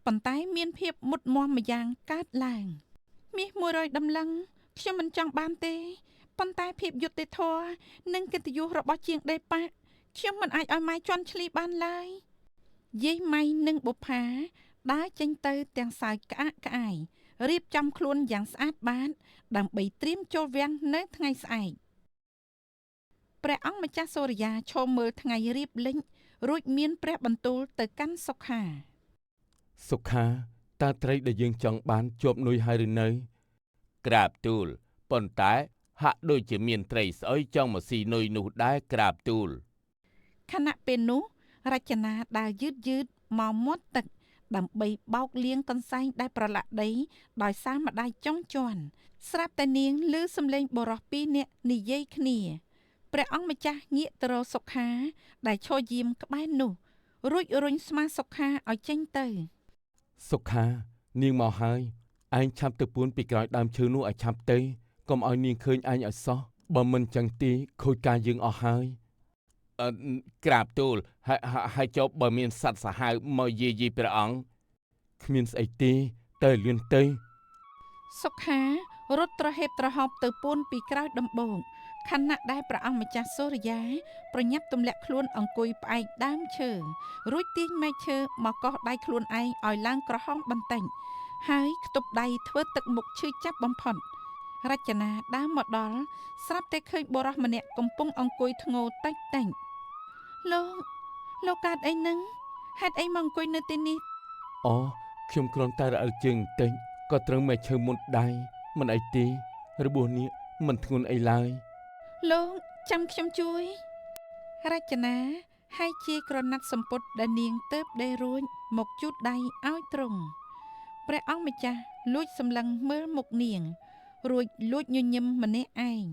ប៉ុន្តែមានភាពមុតមាំម្យ៉ាងកើតឡើងមាស100ដំឡឹងខ្ញុំមិនចង់បានទេប៉ុន្តែភាពយុត្តិធម៌និងកិត្តិយសរបស់ជាងដេប៉ាខ្ញុំមិនអាចឲ្យម៉ែជន់ឈ្លីបានឡើយយាយម៉ៃនិងបុប្ផាដើរចេញទៅទាំងសើចក្អាកក្អាយរៀបចំខ្លួនយ៉ាងស្អាតបាតដើម្បីត្រៀមចូលវាំងនៅថ្ងៃស្អែកព្រះអង្គម្ចាស់សូរិយាឈមមើលថ្ងៃរៀបលេងរួចមានព្រះបន្ទូលទៅកាន់សុខា សុខាតើត្រីដែលយើងចង់បានជាប់នុយហើយឬនៅ ក្រាបទូលប៉ុន្តែហាក់ដូចជាមានត្រីស្អុយចង់មកស៊ីនុយនោះដែរក្រាបទូល ខណៈពេលនោះរចនាដើរយឺតមកមាត់ទឹកដើម្បីបោកលាងកន្សែងដែលប្រឡាក់ដីដោយសារម្ដាយចុងជន់ស្រាប់តែនាងឮសំឡេងបុរសពីរនាក់និយាយគ្នាព្រះអង្គម្ចាស់ងាកទៅរកសុខាដែលឈរយាមក្បែរនោះរួចរុញស្មាសុខាឲ្យចេញទៅ សុខានាងមកហើយឯងឆាប់ទៅពួនពីក្រោយដើមឈើនោះឲ្យឆាប់ទៅកុំឲ្យនាងឃើញឯងឲ្យសោះបើមិនចឹងទេខូចការយើងអស់ហើយ ក្រាបទូលហើយចុះបើមានសត្វសាហាវមកយាយព្រះអង្គ គ្មានស្អីទេទៅលឿនទៅ សុខារត់ត្រហេបត្រហប់ទៅពួនពីក្រោយដំបូងខណៈដែលព្រះអង្គម្ចាស់សូរិយាប្រញាប់ទម្លាក់ខ្លួនអង្គុយផ្អែកដើមឈើរួចទាញមែកឈើមកកោសដៃខ្លួនឯងឲ្យឡើងក្រហមបន្តិចហើយខ្ទប់ដៃធ្វើទឹកមុខឈឺចាប់បំផុតរចនាដើរមកដល់ស្រាប់តែឃើញបុរសម្នាក់កំពុងអង្គុយធ្ងោតិចលោកកើតអីនឹងហេតុអីមកអង្គុយនៅទីនេះ អូខ្ញុំគ្រាន់តែរអិលជើងបន្តិចក៏ត្រូវមែកឈើមុនដៃមិនអីទេរបួសនេះមិនធ្ងន់អីឡើយ លោកចាំខ្ញុំជួយរចនាហើយជាក្រណាត់សម្ពុតដែលនាងទៅបដេរួចមកជូតដៃឲ្យទ្រង់ព្រះអង្គម្ចាស់លួចសម្លឹងមើលមុខនាងរួចលួចញញឹមម្នាក់ឯង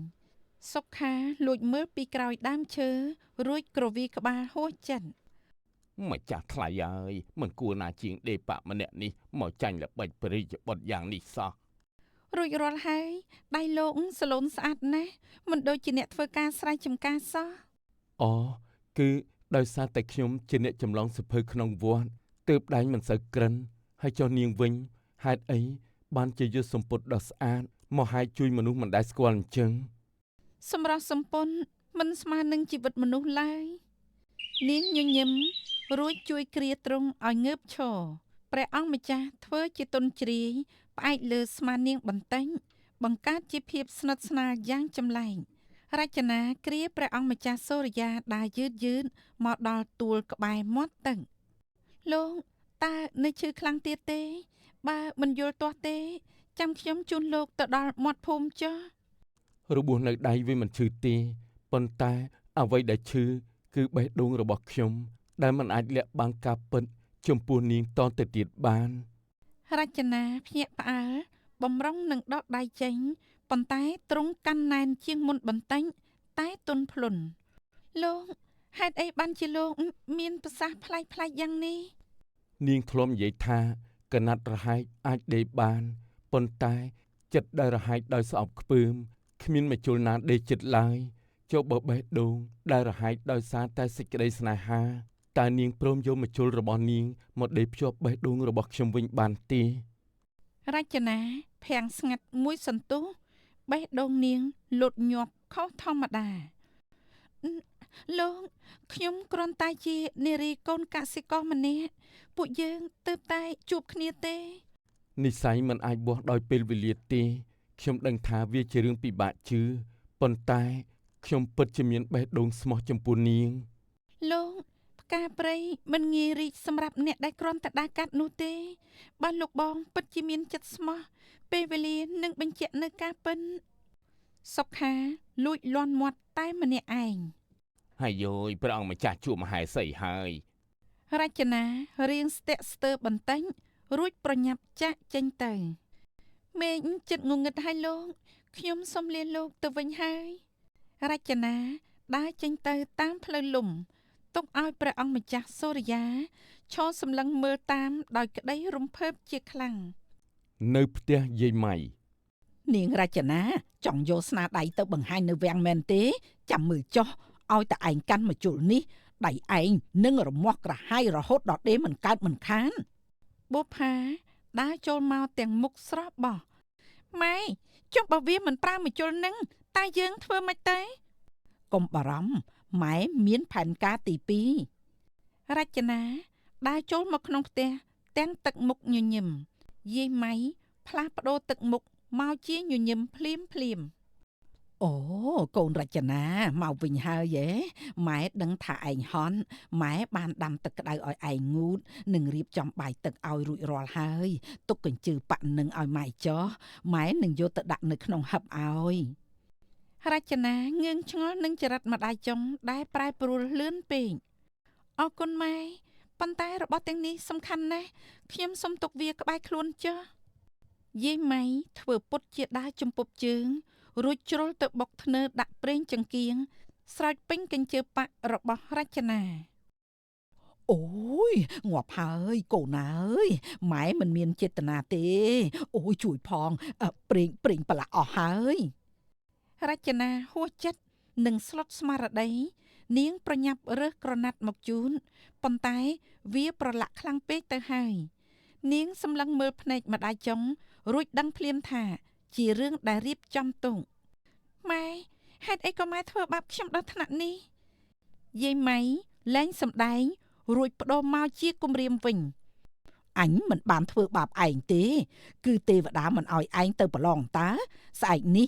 សុខាលួចមើលពីក្រោយដើមឈើរួចក្រវីក្បាលហួសចិត្ត ម្ចាស់ថ្លៃហើយមិនគួរណាជាងដេបៈម្នាក់នេះមកចាញ់ល្បិចព្រះរាជបុត្រយ៉ាងនេះសោះ រួចរាល់ហើយដៃលោកសលូនស្អាតណាស់មិនដូចជាអ្នកធ្វើការស្រែចម្ការសោះ អូគឺដោយសារតែខ្ញុំជាអ្នកចម្លងសភៅក្នុងវត្ត ទើបដៃមិនសូវក្រិនហើយចុះនាងវិញហេតុអីបានជាយកសម្ពុតដ៏ស្អាតមកហាយជួយមនុស្សមិនដែលស្គាល់អញ្ចឹង សម្រាប់សម្ពន្ធមិនស្មើនឹងជីវិតមនុស្សឡើយនាងញញឹមរួចជួយគ្រាទ្រង់ឲ្យងើបឈរព្រះអង្គម្ចាស់ធ្វើជាទុនជ្រាយផ្អែកលើស្មានាងបន្តិចបង្កើតជាភាពស្និទ្ធស្នាលយ៉ាងចម្លែករចនាគ្រាព្រះអង្គម្ចាស់សូរិយាដើរយឺតមកដល់ទួលក្បែរមាត់ទឹកលោកតើនៅឈឺខ្លាំងទៀតទេបើមិនយល់ទាស់ទេចាំខ្ញុំជូនលោកទៅដល់មាត់ភូមិចុះ របួសនៅដៃវាមិនឈឺទេប៉ុន្តែអ្វីដែលឈឺគឺបេះដូងរបស់ខ្ញុំដែលមិនអាចលាក់បាំងការពិតចំពោះនាងតទៅទៀតបាន រចនាភ្ញាក់ផ្អើលបំរុងនឹងដកដៃចេញប៉ុន្តែទ្រង់កាន់ណែនជាងមុនបន្តិចតែទន់ភ្លន់លោកហេតុអីបានជាលោកមានប្រសាសន៍ប្លែកៗយ៉ាងនេះ នាងធ្លាប់និយាយថាកណាត់រហែកអាចដេកបានប៉ុន្តែចិត្តដែលរហែកដោយស្អប់ខ្ពើមគ្មានមជុលណាដេកចិត្តឡើយចុះបើបេះដូងដែលរហែកដោយសារតែសេចក្តីស្នេហាតើនាងព្រមយកមជុលរបស់នាងមកដេកភ្ជាប់បេះដូងរបស់ខ្ញុំវិញបានទេ រចនាភាំងស្ងាត់មួយសន្ទុះបេះដូងនាងលូតញាប់ខុសធម្មតាលោកខ្ញុំគ្រាន់តែជានារីកូនកសិករម្នាក់ពួកយើងទើបតែជួបគ្នាទេ និស្ស័យមិនអាចបោះដោយពេលវេលាទេខ្ញុំដឹងថាវាជារឿងពិបាកជឿប៉ុន្តែខ្ញុំពិតជាមានបេះដូងស្មោះចំពោះនាង លោកផ្កាព្រៃមិនងាយរីកសម្រាប់អ្នកដែលគ្រាន់តែដើរកាត់នោះទេបើលោកបងពិតជាមានចិត្តស្មោះពេលវេលានឹងបញ្ជាក់នៅការពិនសុខាលួចលាន់មាត់តែម្នាក់ឯង ហើយយយព្រះអង្គម្ចាស់ជួបមហេសីហើយ រចនារៀងស្ទាក់ស្ទើរបន្តិចរួចប្រញាប់ចាក់ចេញទៅមេឃចិត្តងងឹតឲ្យលោកខ្ញុំសូមលាលោកទៅវិញហើយរចនាដើរចេញទៅតាមផ្លូវលំទុកឲ្យព្រះអង្គម្ចាស់សូរិយាឈរសម្លឹងមើលតាមដោយក្តីរំភើបជាខ្លាំង នៅផ្ទះយាយម៉ៃ នាងរចនាចង់យកស្នាដៃទៅបង្ហាញនៅវាំងមែនទេចាំមើលចុះឲ្យតែឯងកាន់មកជុលនេះដៃឯងនឹងរមាស់ក្រហាយរហូតដល់ដេមិនកើតមិនខានបុប្ផាដើរចូលមកទាំងមុខស្រស់បោះម៉ែចុះបើវាមិនប្រើមកជុលនឹងតែយើងធ្វើមិនទេកុំបារម្ភម៉ែមានផែនការទី2រចនាដើរចូលមកក្នុងផ្ទះទាំងទឹកមុខញញឹមយាយម៉ៃផ្លាស់ប្ដូរទឹកមុខមកជាញញឹមភ្លាមអូកូនរចនាមកវិញហើយម៉ែដឹងថាឯងហន់ម៉ែបានដាំទឹកក្តៅឲ្យឯងងូតនិងរៀបចំបាយទឹកឲ្យរួចរាល់ហើយទុកកញ្ជើប៉ាក់នឹងឲ្យម៉ែចុះម៉ែនឹងយកទៅដាក់នៅក្នុងហឹបឲ្យរចនាងឿងឆ្ងល់នឹងចរិតម្ដាយចុងដែលប្រែប្រួលលឿនពេកអរគុណម៉ែប៉ុន្តែរបស់ទាំងនេះសំខាន់ណាស់ខ្ញុំសូមទុកវាក្បែរខ្លួនចុះយាយម៉ៃធ្វើពុតជាដើរចំពប់ជើងរួចជ្រុលទៅបុកធ្នើដាក់ប្រេងចង្គៀងស្រោចពេញកញ្ជើប៉ាក់របស់រចនាអូយងាប់ហើយកូនអើយម៉ែមិនមានចេតនាទេអូយជួយផងប្រេងប្រឡាក់អស់ហើយរចនាហួសចិត្តនឹងស្លុតស្មារតីនាងប្រញាប់រើសក្រណាត់មកជូនប៉ុន្តែវាប្រឡាក់ខ្លាំងពេកទៅហើយនាងសម្លឹងមើលភ្នែកម្ដាយចុងរួចដឹងភ្លាមថាជារឿងដែលរៀបចំទុកម៉ែហេតុអីក៏ម៉ែធ្វើបាបខ្ញុំដល់ថ្នាក់នេះយាយម៉ៃលែងសម្ដែងរួចបដូរមកជាគំរាមវិញអញមិនបានធ្វើបាបឯងទេគឺទេវតាមិនឲ្យឯងទៅប្រឡងតើស្អែកនេះ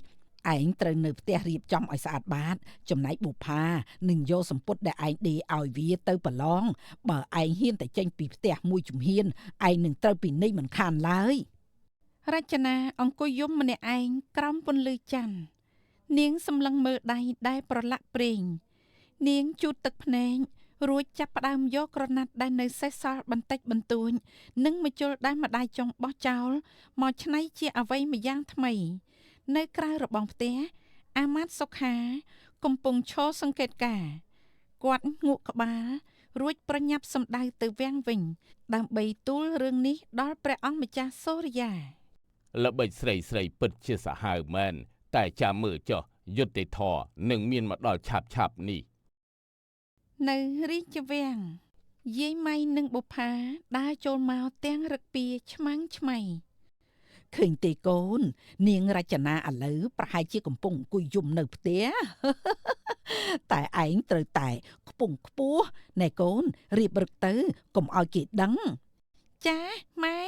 ឯងត្រូវនៅផ្ទះរៀបចំឲ្យស្អាតបាតចំណែកបុប្ផានឹងយកសម្ពុតដែលឯងដេឲ្យវាទៅប្រឡងបើឯងហ៊ានតែចេញពីផ្ទះមួយជំហានឯងនឹងត្រូវពិន័យមិនខានឡើយរចនាអង្គុយយំម្នាក់ឯងក្រោមពន្លឺច័ន្ទនាងសម្លឹងមើលដៃដែលប្រឡាក់ប្រេងនាងជូតទឹកភ្នែករួចចាប់ផ្ដើមយកក្រណាត់ដែលនៅសេសសល់បន្តិចបន្តួចនិងម្ជុលដែលម្ដាយចុងបោះចោលមកច្នៃជាអ្វីម្យ៉ាងថ្មីនៅក្រៅរបងផ្ទះអាម៉ាត់សុខាកំពុងឈរសង្កេតការណ៍គាត់ងក់ក្បាលរួចប្រញាប់សម្ដៅទៅវាំងវិញដើម្បីទូលរឿងនេះដល់ព្រះអង្គម្ចាស់សូរិយាល្បិចស្រីពិតជាសាហាវមែនតែចាំមើលចុះយុត្តិធម៌នឹងមានមកដល់ឆាប់នេះនៅរាជវាំង យាយម៉ៃនិងបុប្ផាដើរចូលមកទាំងរឹកពីឆ្មាំងឆ្មៃឃើញទេកូននាងរចនាឥឡូវប្រហែលជាកំពុងអង្គុយយំនៅផ្ទះ តែឯងត្រូវតែខ្ពង់ខ្ពស់ណែកូនរៀបរឹកទៅកុំឲ្យគេដឹងចាម៉ែ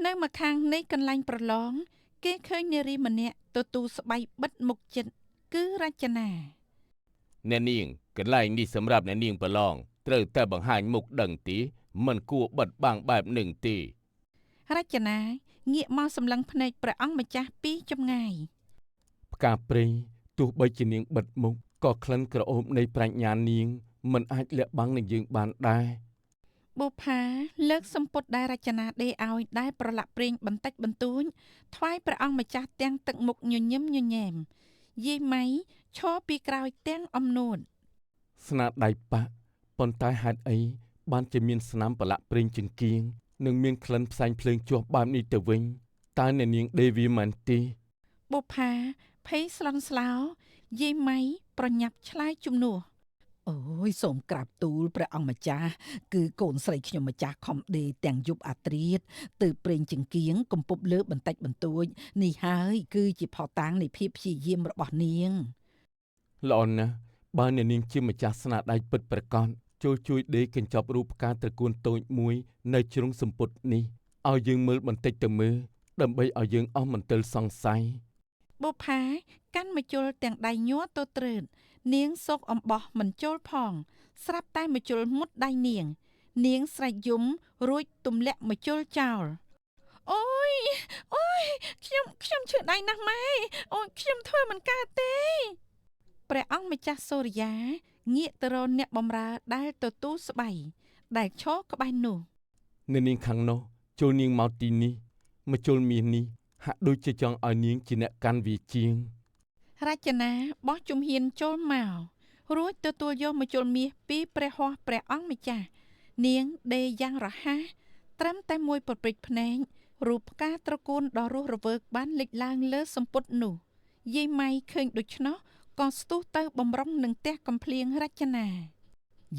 នៅម្ខាងនៃកន្លែងប្រឡងគេឃើញនារីម្នាក់ទទួលស្បៃបិទមុខចិត្តគឺរចនា អ្នកនាងកន្លែងនេះសម្រាប់អ្នកនាងប្រឡងត្រូវតែបង្ហាញមុខដឹងទីមិនគួរបិទបាំងបែបនឹងទេ រចនាងាកមកសម្លឹងភ្នែកព្រះអង្គម្ចាស់ពីចម្ងាយ ផ្កាព្រៃទោះបីជានាងបិទមុខក៏ក្លិនក្រអូបនៃប្រាជ្ញានាងមិនអាចលាក់បាំងនឹងយើងបានដែរ បុប្ផាលើកសម្ពុតដែលរចនាដេឲ្យដែលប្រឡាក់ប្រេងបន្តិចបន្តួចថ្វាយព្រះអង្គម្ចាស់ទាំងទឹកមុខញញឹមញញែមយាយម៉ៃឈរពីក្រោយទាំងអំនួត ស្នាដៃប៉ាក់ប៉ុន្តែហេតុអីបានជាមានស្នាមប្រឡាក់ប្រេងចង្គៀងនិងមានក្លិនផ្សែងភ្លើងជាប់បែបនេះទៅវិញតើអ្នកនាងដេវីមែនទេ បុប្ផាភ័យស្លន់ស្លោយាយម៉ៃប្រញាប់ឆ្លើយជំនួសអូយសូមក្រាបទូលព្រះអង្គម្ចាស់គឺកូនស្រីខ្ញុំម្ចាស់ខំដេទាំងយប់អាត្រៀតទើបប្រេងចង្គៀងកំពប់លើបន្តិចបន្តួចនេះហើយគឺជាផតាំងនៃភាពព្យាយាមរបស់នាង ល្អណាស់បើអ្នកនាងជាម្ចាស់ស្នាដៃពិតប្រាកដចូលជួយដេកញ្ចប់រូបផ្កាត្រកួនតូចមួយនៅជ្រុងសម្ពុតនេះឲ្យយើងមើលបន្តិចទៅមើលដើម្បីឲ្យយើងអស់មន្ទិលសង្ស័យ បុប្ផាកាន់ម្ជុលទាំងដៃញ័រតូចត្រឺតនាងសុកអំបោះមិនចូលផងស្រាប់តែម្ជុលមុតដៃនាងនាងស្រែកយំរួចទម្លាក់ម្ជុលចោលអូយខ្ញុំឈឺដៃណាស់ម៉ែអូយខ្ញុំធ្វើមិនកើតទេព្រះអង្គម្ចាស់សូរិយាងាកទៅរកអ្នកបម្រើដែលទទួលស្បៃដែលឈរក្បែរនោះ អ្នកនាងខាងនោះចូលនាងមកទីនេះមកជុលមាសនេះហាក់ដូចជាចង់ឲ្យនាងជាអ្នកកាន់វាជាង រចនាបោះជំហានចូលមករួចទទួលយកម្ជុលមាសពីព្រះហស្ថព្រះអង្គម្ចាស់នាងដេកយ៉ាងរហ័សត្រឹមតែមួយប្រព្រិចភ្នែករូបផ្កាត្រកួនដ៏រស់រវើកបានលេចឡើងលើសម្ពុតនោះយាយម៉ៃឃើញដូច្នោះក៏ស្ទុះទៅបំរុងនឹងផ្ទះកំភ្លៀងរចនា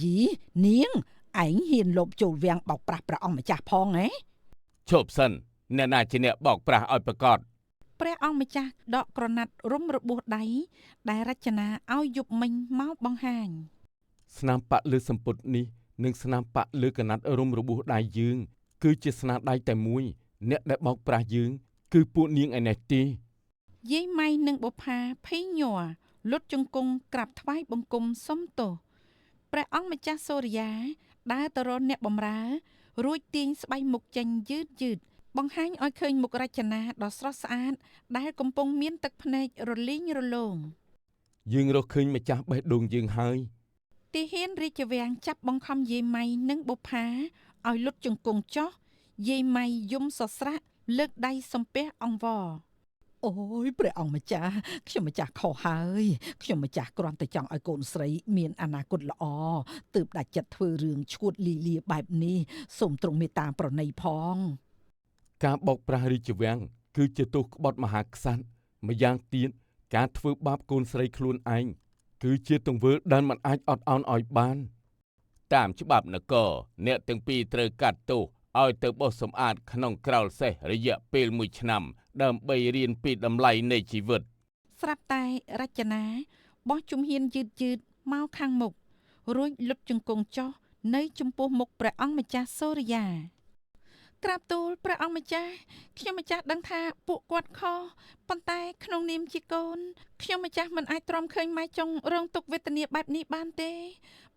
យីនាងឯងហ៊ានលបចូលវាំងបោកប្រាស់ព្រះអង្គម្ចាស់ផងហ៎ ឈប់សិនអ្នកណាជាអ្នកបោកប្រាស់ឲ្យប្រកប ព្រះអង្គម្ចាស់ដកក្រណាត់រុំរបួសដៃដែលរចនាឲ្យយប់មិញមកបង្ហាញ ស្នាមប៉ាក់លើសម្ពុតនេះនិងស្នាមប៉ាក់លើកណាត់រុំរបួសដៃយើងគឺជាស្នាដៃតែមួយអ្នកដែលបោកប្រាស់យើងគឺពួកនាងឯនេះទេ យាយម៉ៃនិងបុប្ផាភ័យញ័រលុតជង្គង់ក្រាបថ្វាយបង្គំសុំទោសព្រះអង្គម្ចាស់សូរិយាដើរទៅរកអ្នកបម្រើរួចទាញស្បៃមុខចេញយឺតបង្ហាញឲ្យឃើញមុខរចនាដ៏ស្រស់ស្អាតដែលកំពុងមានទឹកភ្នែករលីងរលោង យើងរកឃើញម្ចាស់បេះដូងយើងហើយ ទាហានរាជវាំងចាប់បង្ខំយាយម៉ៃនិងបុប្ផាឲ្យលុតជង្គង់ចុះយាយម៉ៃយំសស្រាក់លើកដៃសំពះអង្វរអូយព្រះអង្គម្ចាស់ខ្ញុំម្ចាស់ខុសហើយខ្ញុំម្ចាស់គ្រាន់តែចង់ឲ្យកូនស្រីមានអនាគតល្អទើបដាច់ចិត្តធ្វើរឿងឈួតលីលាបែបនេះសូមទ្រង់មេត្តាប្រណីផង ការបោកប្រាស់រាជវាំងគឺជាទោសក្បត់មហាក្សត្រម្យ៉ាងទៀតការធ្វើបាបកូនស្រីខ្លួនឯងគឺជាទង្វើដែលមិនអាចអត់ឱនឲ្យបាន តាមច្បាប់នគរអ្នកទាំងពីរត្រូវកាត់ទោសឲ្យទៅបោសសម្អាតក្នុងក្រោលសេះរយៈពេល1ឆ្នាំដើម្បីរៀនពីតម្លៃនៃជីវិត ស្រាប់តែរចនាបោះជំហានយឺតមកខាងមុខរួចលុតជង្គង់ចុះនៅចំពោះមុខព្រះអង្គម្ចាស់សូរិយាក្រាបទូលព្រះអង្គម្ចាស់ខ្ញុំម្ចាស់ដឹងថាពួកគាត់ខុសប៉ុន្តែក្នុងនាមជាកូនខ្ញុំម្ចាស់មិនអាចទ្រាំឃើញម៉ែចុងរងទុក្ខវេទនាបែបនេះបានទេ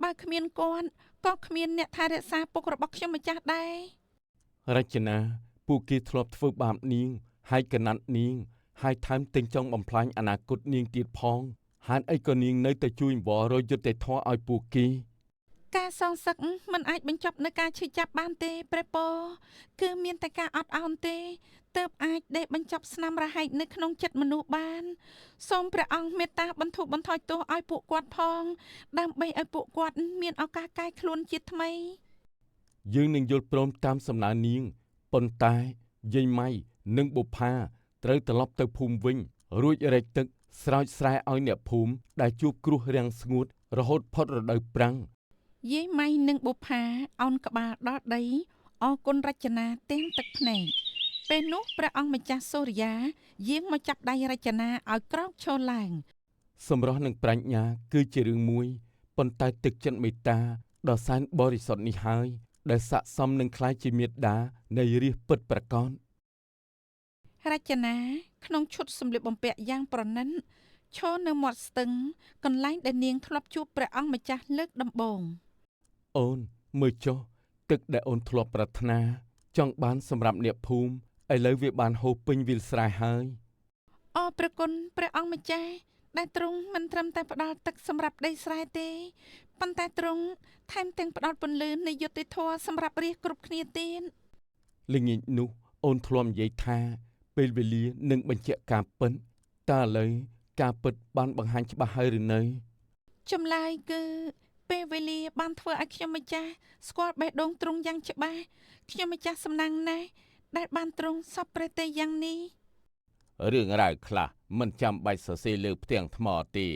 បើគ្មានគាត់ក៏គ្មានអ្នកថែរក្សាពុករបស់ខ្ញុំម្ចាស់ដែរ រចនាពួកគេធ្លាប់ធ្វើបាបនាងហើយកណាត់នាងហើយថែមទាំងចង់បំផ្លាញអនាគតនាងទៀតផងហេតុអីក៏នាងនៅតែជួយអង្វររយុត្តិធម៌ឲ្យពួកគេ ការសងសឹកមិនអាចបញ្ចប់នៅការឈឺចាប់បានទេព្រះពរគឺមានតែការអត់ឱនទេទើបអាចដេកបញ្ចប់ស្នាមរហែកនៅក្នុងចិត្តមនុស្សបានសូមព្រះអង្គមេត្តាបន្ធូរបន្ថយទោសឲ្យពួកគាត់ផងដើម្បីឲ្យពួកគាត់មានឱកាសកែខ្លួនជាថ្មី យើងនឹងយល់ព្រមតាមសំណើនាងប៉ុន្តែយាយម៉ៃនិងបុប្ផាត្រូវត្រឡប់ទៅភូមិវិញរួចរែកទឹកស្រោចស្រែឲ្យអ្នកភូមិដែលជួបគ្រោះរាំងស្ងួតរហូតផុតរដូវប្រាំង យាយម៉ៃនិងបុប្ផាអោនក្បាលដល់ដីអរគុណរចនាទាំងទឹកភ្នែកពេលនោះព្រះអង្គម្ចាស់សូរិយាយាងមកចាប់ដៃរចនាឲ្យក្រោកឈរឡើង សម្រស់និងប្រាជ្ញាគឺជារឿងមួយប៉ុន្តែទឹកចិត្តមេត្តាដ៏សែនបរិសុទ្ធនេះហើយដែលស័ក្តិសមនឹងក្លាយជាមេត្តានៃរាជពិតប្រាកដ រចនាក្នុងឈុតសម្លៀកបំពាក់យ៉ាងប្រណិនឈរនៅមាត់ស្ទឹងកន្លែងដែលនាងធ្លាប់ជួបព្រះអង្គម្ចាស់លើកដំបូង អូនមើលចុះទឹកដែលអូនធ្លាប់ប្រាថ្នាចង់បានសម្រាប់អ្នកភូមិឥឡូវវាបានហូរពេញវាលស្រែហើយ អរព្រះគុណព្រះអង្គម្ចាស់ដែលទ្រង់មិនត្រឹមតែផ្ដល់ទឹកសម្រាប់ដីស្រែទេប៉ុន្តែទ្រង់ថែមទាំងផ្ដល់ពន្លឺនៃយុត្តិធម៌សម្រាប់រាជគ្រប់គ្នាទៀត ល្ងាចនោះអូនធ្លាប់និយាយថាពេលវេលានឹងបញ្ជាក់ការពិតតើឥឡូវការពិតបានបង្ហាញច្បាស់ហើយឬនៅ ចម្លើយគឺពេលវេលាបានធ្វើឲ្យខ្ញុំម្ចាស់ស្គាល់បេះដូងទ្រង់យ៉ាងច្បាស់ខ្ញុំម្ចាស់សំណាងណាស់ដែលបានទ្រង់សពព្រះទេយ៉ាងនេះ រឿងរ៉ាវខ្លះមិនចាំបាច់សរសេរលើផ្ទាំងថ្មទេ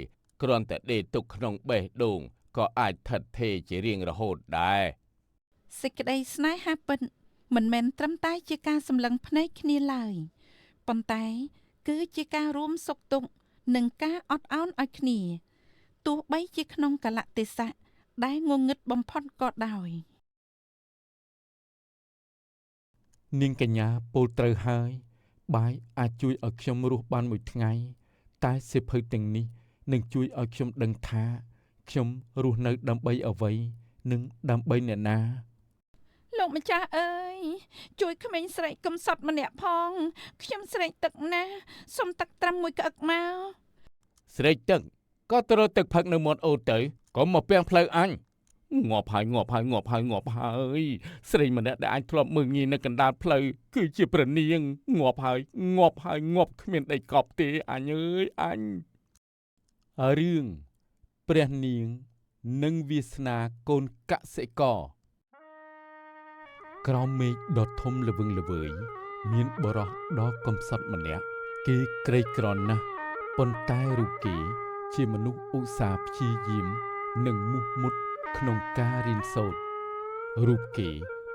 គ្រាន់តែដេកទុកក្នុងបេះដូងក៏អាចថិតថេរជារៀងរហូតដែរ សេចក្តីស្នេហាពិតមិនមែនត្រឹមតែជាការសម្លឹងភ្នែកគ្នាឡើយប៉ុន្តែគឺជាការរួមសុខទុក្ខនិងការអត់ឱនឲ្យគ្នាទោះបីជាក្នុងកលៈទេសៈដែលងងឹតបំផុតក៏ដោយ នាងកញ្ញាពោលត្រូវហើយបាយអាចជួយឲ្យខ្ញុំរស់បានមួយថ្ងៃតែសៀវភៅទាំងនេះនឹងជួយឲ្យខ្ញុំដឹងថាខ្ញុំរស់នៅដើម្បីអ្វីនិងដើម្បីអ្នកណា លោកម្ចាស់អើយជួយក្មេងស្រីកំសត់ម្នាក់ផងខ្ញុំស្រេកទឹកណាស់សុំទឹកត្រាំមួយក្អឹកមក ស្រេកទឹកក៏ទៅរកទឹកផឹកនៅមាត់អូរទៅកុំមកពាំងផ្លូវអញងាប់ហើយស្រីម្នាក់ដែលអញធ្លាប់មើលងាយនៅកណ្ដាលផ្លូវគឺជាប្រនាងងាប់គ្មានដីកប់ទេអញអើយអញ រឿងព្រះនាងនិងវាសនាកូនកសិករក្រោមមេឃដ៏ធំល្វឹងល្វើយមានបរិសដ៏កំសត់ម្នាក់គេក្រីក្រណាស់ប៉ុន្តែរូបគេជាមនុស្សឧស្សាហ៍ព្យាយាមនិងមុះមុតក្នុងការរៀនសូត្ររូបគេ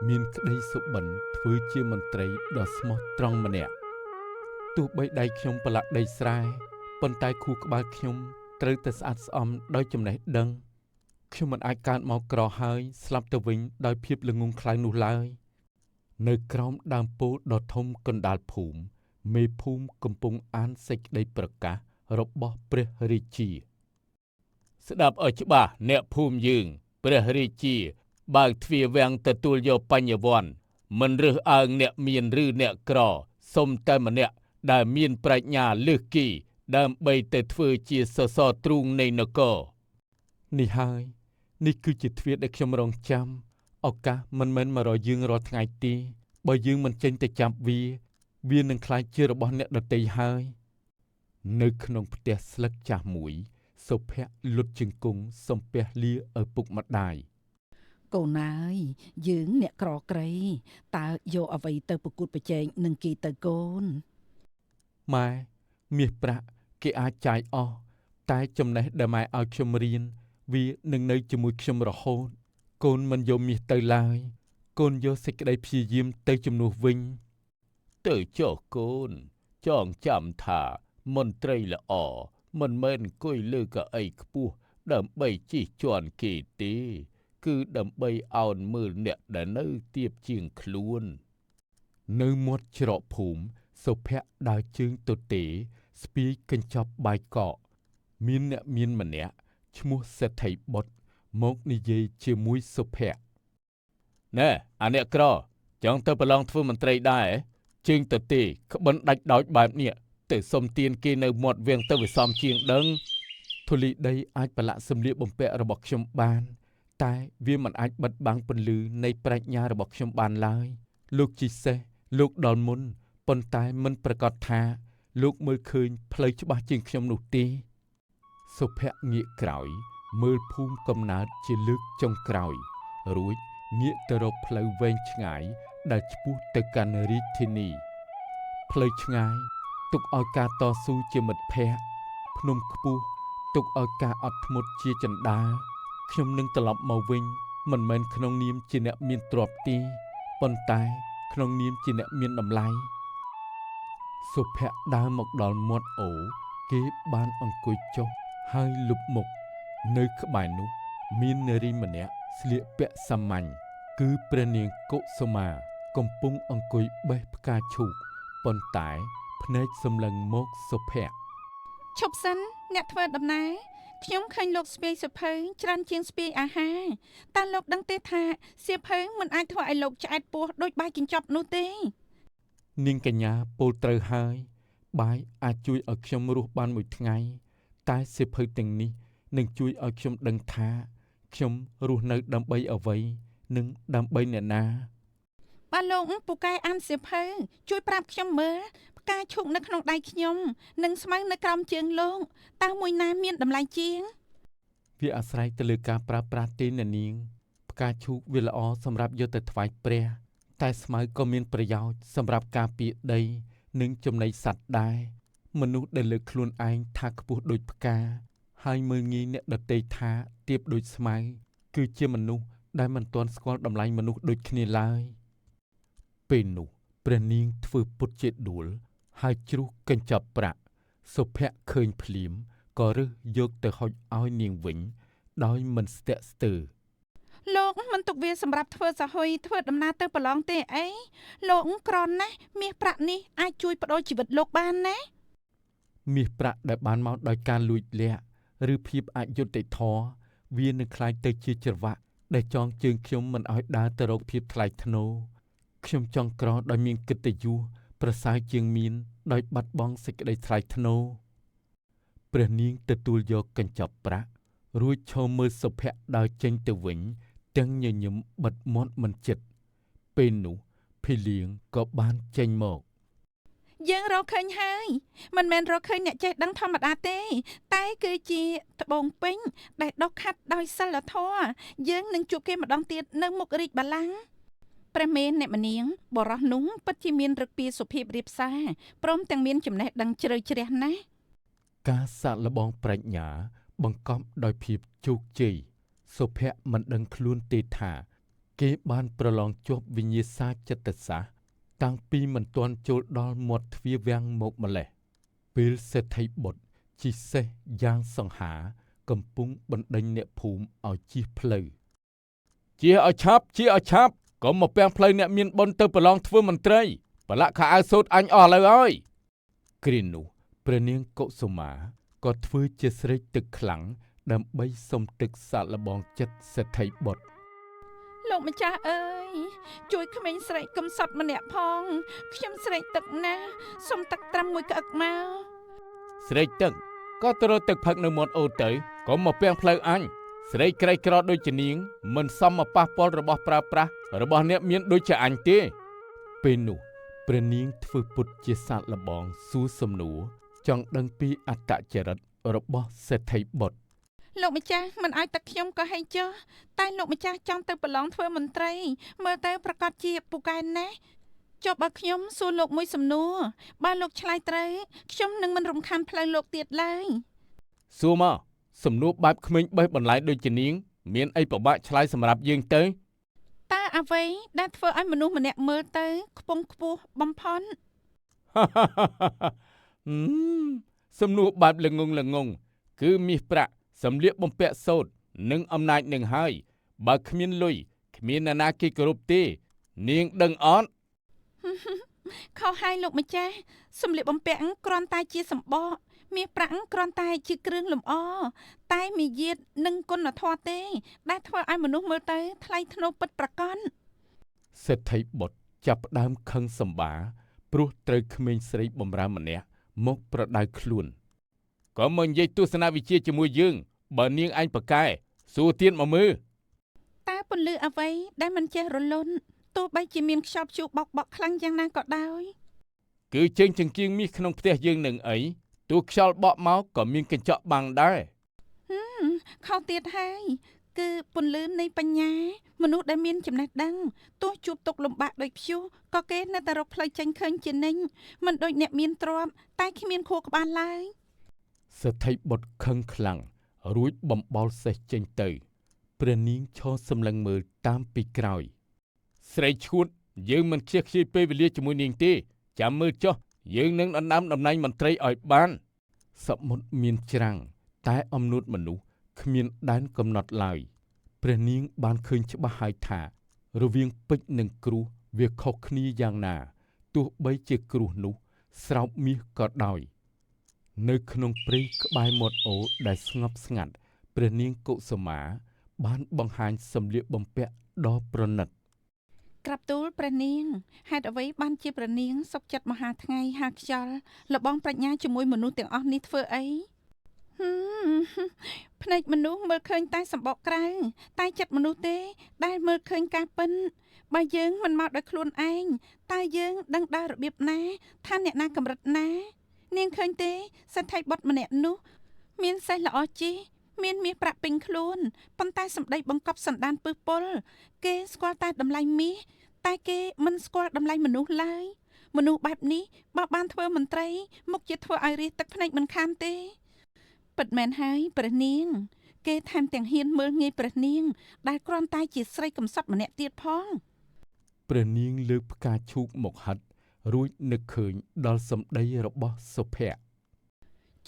មានក្តីសុបិនធ្វើជាមន្ត្រីដ៏ស្មោះត្រង់ម្នាក់ទោះបីដៃខ្ញុំប្រឡាក់ដីស្រែប៉ុន្តែខួរក្បាលខ្ញុំត្រូវតែស្អាតស្អំដោយចំណេះដឹងខ្ញុំមិនអាចកើតមកក្រហើយស្លាប់ទៅវិញដោយភាពល្ងង់ខ្លៅនោះឡើយនៅក្រោមដើមពោធិ៍ដ៏ធំកណ្ដាលភូមិមេភូមិកំពុងអានសេចក្តីប្រកាសរបស់ព្រះរាជា ស្ដាប់ឲ្យច្បាស់អ្នកភូមិយើងព្រះរាជាបើកទ្វារវាំងទទួលយកបញ្ញវន្តមិនរើសអើងអ្នកមានឬអ្នកក្រសុំតែម្នាក់ដែលមានប្រាជ្ញាលើសគេដើម្បីទៅធ្វើជាសសរទ្រូងនៃនគរ នេះហើយនេះគឺជាទ្វារដែលខ្ញុំរងចាំឱកាសមិនមែនមករកយើងរាល់ថ្ងៃទេបើយើងមិនចេញទៅចាប់វានឹងក្លាយជារបស់អ្នកដទៃហើយនៅក្នុងផ្ទះស្លឹកចាស់មួយសុភ័ក្រលុតជង្គង់សំពះលាឪពុកម្ដាយក ូនអើយយើងអ្នកក្រក្រៃតើយកអ្វីទៅប្រកួតប្រជែងនឹងគេទៅកូន ម៉ែមាសប្រាក់គេអាចចាយអស់តែចំណេះដែលម៉ែឲ្យខ្ញុំរៀនវានឹងនៅជាមួយខ្ញុំរហូតកូនមិនយកមាសទៅឡើយកូនយកសេចក្តីព្យាយាមទៅជំនួសវិញ ទៅចុះកូនចងចាំថាមន្ត្រីល្អមិនមែនអង្គុយលើកៅអីខ្ពស់ដើម្បីជិះជាន់គេទេគឺដើម្បីអោនមើលអ្នកដែលនៅទាបជាងខ្លួន នៅមាត់ច្រកភូមិសុភ័ក្រដើរជើងទទេស្ពាយកញ្ចប់បាយកកមានអ្នកមានម្នាក់ឈ្មោះសេដ្ឋីបុត្រមកនិយាយជាមួយសុភ័ក្រ ណែអាអ្នកក្រចង់ទៅប្រឡងធ្វើមន្ត្រីដែរជើងទទេក្បិនដាច់ដោយបែបនេះទៅសុំទានគេនៅមាត់វាំងទៅវិសំជាងដឹង ធូលីដីអាចប្រឡាក់សម្លៀកបំពាក់របស់ខ្ញុំបានតែវាមិនអាចបិទបាំងពន្លឺនៃប្រាជ្ញារបស់ខ្ញុំបានឡើយលោកជីសេះលោកដល់មុនប៉ុន្តែមិនប្រកាសថាលោកមើលឃើញផ្លូវច្បាស់ជាងខ្ញុំនោះទេសុភ័ក្រងាកក្រោយមើលភូមិកំណើតជាលើកចុងក្រោយរួចងាកទៅរកផ្លូវវែងឆ្ងាយដែលឆ្ពោះទៅកាន់រាជធានីផ្លូវឆ្ងាយទុកឲ្យការតស៊ូជាមិត្តភក្តិភ្នំខ្ពស់ទុកឲ្យការអត់ធ្មត់ជាចណ្ដាល ខ្ញុំនឹងត្រឡប់មកវិញមិនមែនក្នុងនាមជាអ្នកមានទ្រព្យទេប៉ុន្តែក្នុងនាមជាអ្នកមានតម្លៃសុភ័ក្រដើរមកដល់មាត់អូគេបានអង្គុយចុះហើយលុបមុខនៅក្បែរនោះមាននារីម្នាក់ស្លៀកពាក់សាមញ្ញគឺព្រះនាងកុសុមាកំពុងអង្គុយបេះផ្កាឈូកប៉ុន្តែភ្នែកសម្លឹងមកសុភ័ក្រ ឈប់សិនអ្នកធ្វើដំណើរខ្ញុំឃើញលោកស្ពាយសិភៅច្រើនជាងស្ពាយអាហារតើលោកដឹងទេថាសៀវភៅមិនអាចធ្វើឲ្យលោកឆ្អែតពោះដូចបាយកញ្ចប់នោះទេ នាងកញ្ញាពោលត្រូវហើយបាយអាចជួយឲ្យខ្ញុំរស់បានមួយថ្ងៃតែសៀវភៅទាំងនេះនឹងជួយឲ្យខ្ញុំដឹងថាខ្ញុំរស់នៅដើម្បីអ្វីនិងដើម្បីអ្នកណា បើលោកពូកែអានសៀវភៅជួយប្រាប់ខ្ញុំមើលផ្កាឈូកនៅក្នុងដៃខ្ញុំនិងស្មៅនៅក្រោមជើងលោកតើមួយណាមានតម្លៃជាង វាអាស្រ័យទៅលើការប្រើប្រាស់ទេអ្នកនាងផ្កាឈូកវាល្អសម្រាប់យកទៅថ្វាយព្រះតែស្មៅក៏មានប្រយោជន៍សម្រាប់ការពារដីនិងចំណីសត្វដែរមនុស្សដែលលើកខ្លួនឯងថាខ្ពស់ដូចផ្កាហើយមើលងាយអ្នកដទៃថាទាបដូចស្មៅគឺជាមនុស្សដែលមិនទាន់ស្គាល់តម្លៃមនុស្សដូចគ្នាឡើយពេលនោះព្រះនាងធ្វើពុតជាដួលហើយជ្រុះកញ្ចប់ប្រាក់សុភ័ក្រឃើញភ្លាមក៏រើសយកទៅហុចឲ្យនាងវិញដោយមិនស្ទាក់ស្ទើរ លោកមិនទុកវាសម្រាប់ធ្វើសហុយធ្វើដំណើរទៅប្រឡងទេអីលោកក្រណាស់មាសប្រាក់នេះអាចជួយបដូរជីវិតលោកបានណា មាសប្រាក់ដែលបានមកដោយការលួចលាក់ឬភាពអយុត្តិធម៌វានឹងคล้ายទៅជាច្រវាក់ដែលចងជើងខ្ញុំមិនឲ្យដើរទៅរកភាពថ្លៃថ្នូរខ្ញុំចង់ក្រដោយមានកិត្តិយសប្រសើរជាងមានដោយបាត់បង់សេចក្តីថ្លៃថ្នូរព្រះនាងទទួលយកកញ្ចប់ប្រាក់រួចឈរមើលសុភ័ក្រដើរចេញទៅវិញទាំងញញឹមបិទមាត់មិនជិតពេលនោះភីលៀងក៏បានចេញមក យើងរកឃើញហើយមិនមែនរកឃើញអ្នកចេះដឹងធម្មតាទេតែគឺជាត្បូងពេញដែលដុសខាត់ដោយសិលធម៌យើងនឹងជួបគេម្ដងទៀតនៅមុខរាជបល្ល័ង្កព្រះមេអ្នកមនាងបរោះនោះពិតជាមានឫកពីសុភាពរៀបសារព្រមទាំងមានចំណេះដឹងជ្រៅជ្រះណាស់ ការសាកល្បងប្រាជ្ញាបង្កប់ដោយភាពជោគជ័យសុភ័ក្រមិនដឹងខ្លួនទេថាគេបានប្រឡងជាប់វិញ្ញាសាចិត្តសាស្ត្រតាំងពីមិនទាន់ចូលដល់មាត់ទ្វារវាំងមកម្លេះពេលសេដ្ឋីបុត្រជិះសេះយ៉ាងសង្ហាកំពុងបណ្ដេញអ្នកភូមិឲ្យជិះផ្លូវជាឲ្យឆាប់កុំមកពាំងផ្លូវអ្នកមានបុណ្យទៅប្រឡងធ្វើមន្ត្រីប្រឡាក់ខោអាវសូត្រអញអស់លើហើយគ្រានោះព្រះនាងកុសុមាក៏ធ្វើជាស្រេកទឹកខ្លាំងដើម្បីសុំទឹកសាកល្បងចិត្តសេដ្ឋីបុត្រ លោកម្ចាស់អើយជួយក្មេងស្រីកំសត់ម្នាក់ផងខ្ញុំស្រេកទឹកណាស់សុំទឹកត្រាំមួយក្អឹកមក ស្រេកទឹកក៏ទៅរកទឹកផឹកនៅមាត់អូរទៅកុំមកពាំងផ្លូវអញស្រីក្រីក្រដូចជានាងមិនសមមកប៉ះពាល់របស់ប្រើប្រាស់របស់អ្នកមានដូចជាអញទេពេលនោះព្រះនាងធ្វើពុតជាសាកល្បងសួរសំណួរចង់ដឹងពីអត្តចរិតរបស់សេដ្ឋីបុត្រ លោកម្ចាស់មិនឲ្យទឹកខ្ញុំក៏ហេចុះតែលោកម្ចាស់ចង់ទៅប្រឡងធ្វើមន្ត្រីមើលទៅប្រកាសជាពូកែណាស់ចុះបើខ្ញុំសួរលោកមួយសំណួរបើលោកឆ្លើយត្រូវខ្ញុំនឹងមិនរំខានផ្លូវលោកទៀតឡើយ សួរមកសំណួរបែបក្មេងបេះបន្លែដូចជានាងមានអីពិបាកឆ្លើយសម្រាប់យើងទៅ តើអ្វីដែលធ្វើឲ្យមនុស្សម្នាក់មើលទៅខ្ពង់ខ្ពស់បំផុត សំណួរបែបល្ងងគឺមាសប្រាក់សម្លៀកបំពាក់សូត្រនិងអំណាចនឹងហើយបើគ្មានលុយគ្មានអ្នកណាគេគោរពទេនាងដឹងអត់ ខុសហើយលោកម្ចាស់សម្លៀកបំពាក់គ្រាន់តែជាសម្បកមាសប្រាក់គ្រាន់តែជាគ្រឿងលម្អតែមាយាទនិងគុណធម៌ទេដែលធ្វើឲ្យមនុស្សមើលទៅថ្លៃថ្នូរពិតប្រាកដ សេដ្ឋីបុត្រចាប់ផ្ដើមខឹងសម្បាព្រោះត្រូវក្មេងស្រីបំរើម្នាក់មកប្រដៅខ្លួនក៏មកនិយាយទស្សនវិជ្ជាជាមួយយើងបើនាងឯងប្រកែសួរទៀតមកមើល តើពន្លឺអ្វីដែលមិនចេះរលន់ទោះបីជាមានខ្យល់ព្យុះបក់ខ្លាំងយ៉ាងណាក៏ដោយ គឺជើងចង្គៀងមាសក្នុងផ្ទះយើងនឹងអីទោះខ្យល់បក់មកក៏មានកញ្ចក់បាំងដែរ ខុសទៀតហើយគឺពន្លឺនៃបញ្ញាមនុស្សដែលមានចំណេះដឹងទោះជួបទុក្ខលំបាកដោយព្យុះក៏គេនៅតែរកផ្លូវចេញឃើញជានិញមិនដូចអ្នកមានទ្រព្យតែគ្មានខួរក្បាលឡើយ សេដ្ឋីបុត្រខឹងខ្លាំងរួចបំបល់សេះចេញទៅ ព្រះនាងឈរសម្លឹងមើលតាមពីក្រោយស្រីឈួតយើងមិនខ្ជិះខ្ជាយពេលវេលាជាមួយនាងទេចាំមើលចុះយើងនឹងដណ្ដើមតំណែងមន្ត្រីឲ្យបានសមុទ្រមានច្រាំងតែអំនួតមនុស្សគ្មានដែនកំណត់ឡើយព្រះនាងបានឃើញច្បាស់ហើយថារវាងពេជ្រនិងគ្រួសវាខុសគ្នាយ៉ាងណាទោះបីជាគ្រួសនោះស្រោបមាសក៏ដោយនៅក្នុងព្រៃក្បែរមាត់អូរដែលស្ងប់ស្ងាត់ព្រះនាងកុសុមាបានបង្ហាញសម្លៀកបំពាក់ដ៏ប្រណិតក្រាបទូលព្រះនាងហេតុអ្វីបានជាព្រះនាងសុខចិត្តមហាថ្ងៃហាខ្យល់លបងប្រាជ្ញាជាមួយមនុស្សទាំងអស់នេះធ្វើអីភ្នែកមនុស្សមើលឃើញតែសម្បកក្រៅតែចិត្តមនុស្សទេដែលមើលឃើញការពិនបើយើងមិនមកដោយខ្លួនឯងតើយើងដឹងដល់របៀបណាថាអ្នកណាកម្រិតណានាងឃើញទេសេដ្ឋីបុត្រម្នាក់នោះមានសេះល្អជិះមានមាសប្រាក់ពេញខ្លួនប៉ុន្តែសម្ដីបង្កប់សន្តានពឹសពុលគេស្គាល់តែតម្លៃមាសតែគេមិនស្គាល់តម្លៃមនុស្សឡើយមនុស្សបែបនេះបើបានធ្វើមន្ត្រីមុខជាធ្វើឲ្យរាទឹកភ្នែកមិនខានទេពិតមែនហើយព្រះនាងគេថែមទាំងហ៊ានមើលងាយព្រះនាងដែលគ្រាន់តែជាស្រីកំសត់ម្នាក់ទៀតផងព្រះនាងលើកផ្កាឈូកមកហិតរួចនឹកឃើញដល់សម្ដីរបស់សុភ័ក្រ